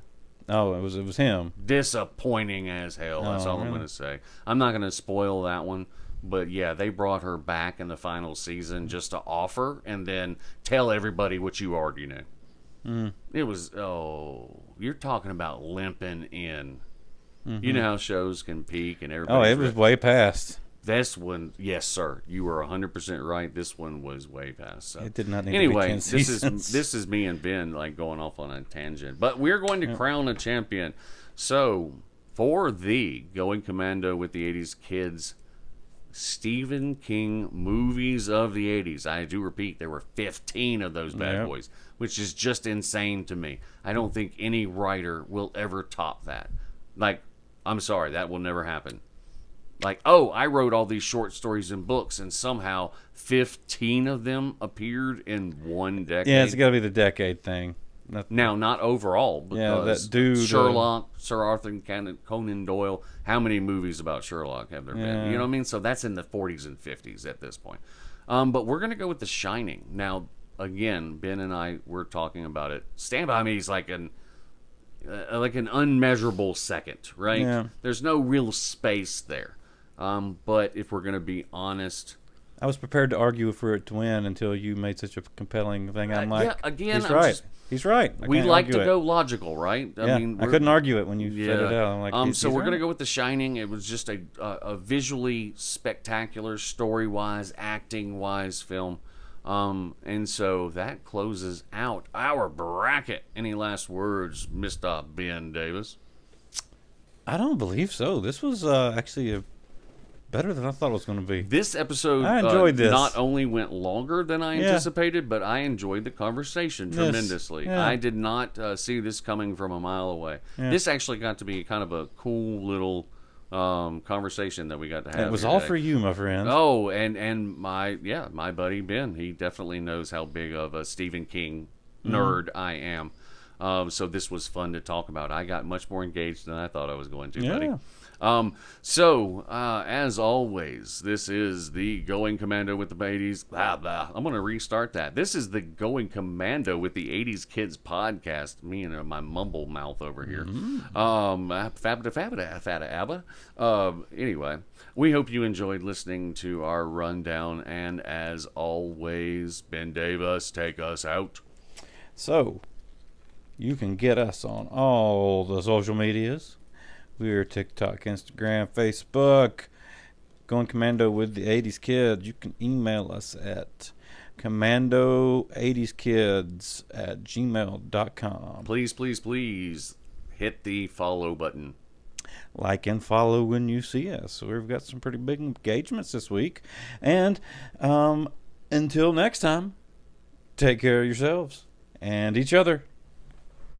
Oh, it was him.
Disappointing as hell. That's all I'm going to say. I'm not going to spoil that one. But yeah, they brought her back in the final season just to offer and then tell everybody what you already knew. It was, you're talking about limping in.
Mm-hmm.
You know how shows can peak and everybody.
Oh, it was way past.
This one, yes, sir. You were 100% right. This one was way past. So.
It did not need
anyway,
to be 10 seasons.
this is me and Ben like going off on a tangent. But we're going to crown a champion. So, for the Going Commando with the 80s Kids Stephen King movies of the 80s. I do repeat, there were 15 of those bad boys, which is just insane to me. I don't think any writer will ever top that. Like, I'm sorry, that will never happen. Like, I wrote all these short stories and books, and somehow 15 of them appeared in one decade.
Yeah, it's got to be the decade thing.
Now, not overall, because
that dude,
Sherlock, Sir Arthur Conan Doyle, how many movies about Sherlock have there been? You know what I mean? So that's in the 40s and 50s at this point. But we're going to go with The Shining. Now, again, Ben and I were talking about it. Stand By Me is like an unmeasurable second, right?
Yeah.
There's no real space there. But if we're going to be honest,
I was prepared to argue for it to win until you made such a compelling thing. I'm like,
again,
he's right. He's right.
We like to go logical, right?
I mean, I couldn't argue it when you said it out. I'm like,
so we're going to go with The Shining. It was just a visually spectacular, story-wise, acting-wise film. And so that closes out our bracket. Any last words, Mr. Ben Davis?
I don't believe so. This was actually better than I thought it was going to be.
This episode
I enjoyed this.
Not only went longer than I anticipated, but I enjoyed the conversation tremendously.
Yeah.
I did not see this coming from a mile away. Yeah. This actually got to be kind of a cool little conversation that we got to have.
It was all for you, my friend.
Oh, and my buddy Ben, he definitely knows how big of a Stephen King nerd I am. So this was fun to talk about. I got much more engaged than I thought I was going to, buddy. So, as always, this is the Going Commando with the 80s. I'm going to restart that. This is the Going Commando with the 80s Kids podcast. Me and my mumble mouth over here. Anyway, we hope you enjoyed listening to our rundown. And as always, Ben Davis, take us out.
So, you can get us on all the social medias. We're TikTok, Instagram, Facebook. Going Commando with the 80s Kids. You can email us at commando80skids@gmail.com.
Please, please, please hit the follow button.
Like and follow when you see us. We've got some pretty big engagements this week. And until next time, take care of yourselves and each other.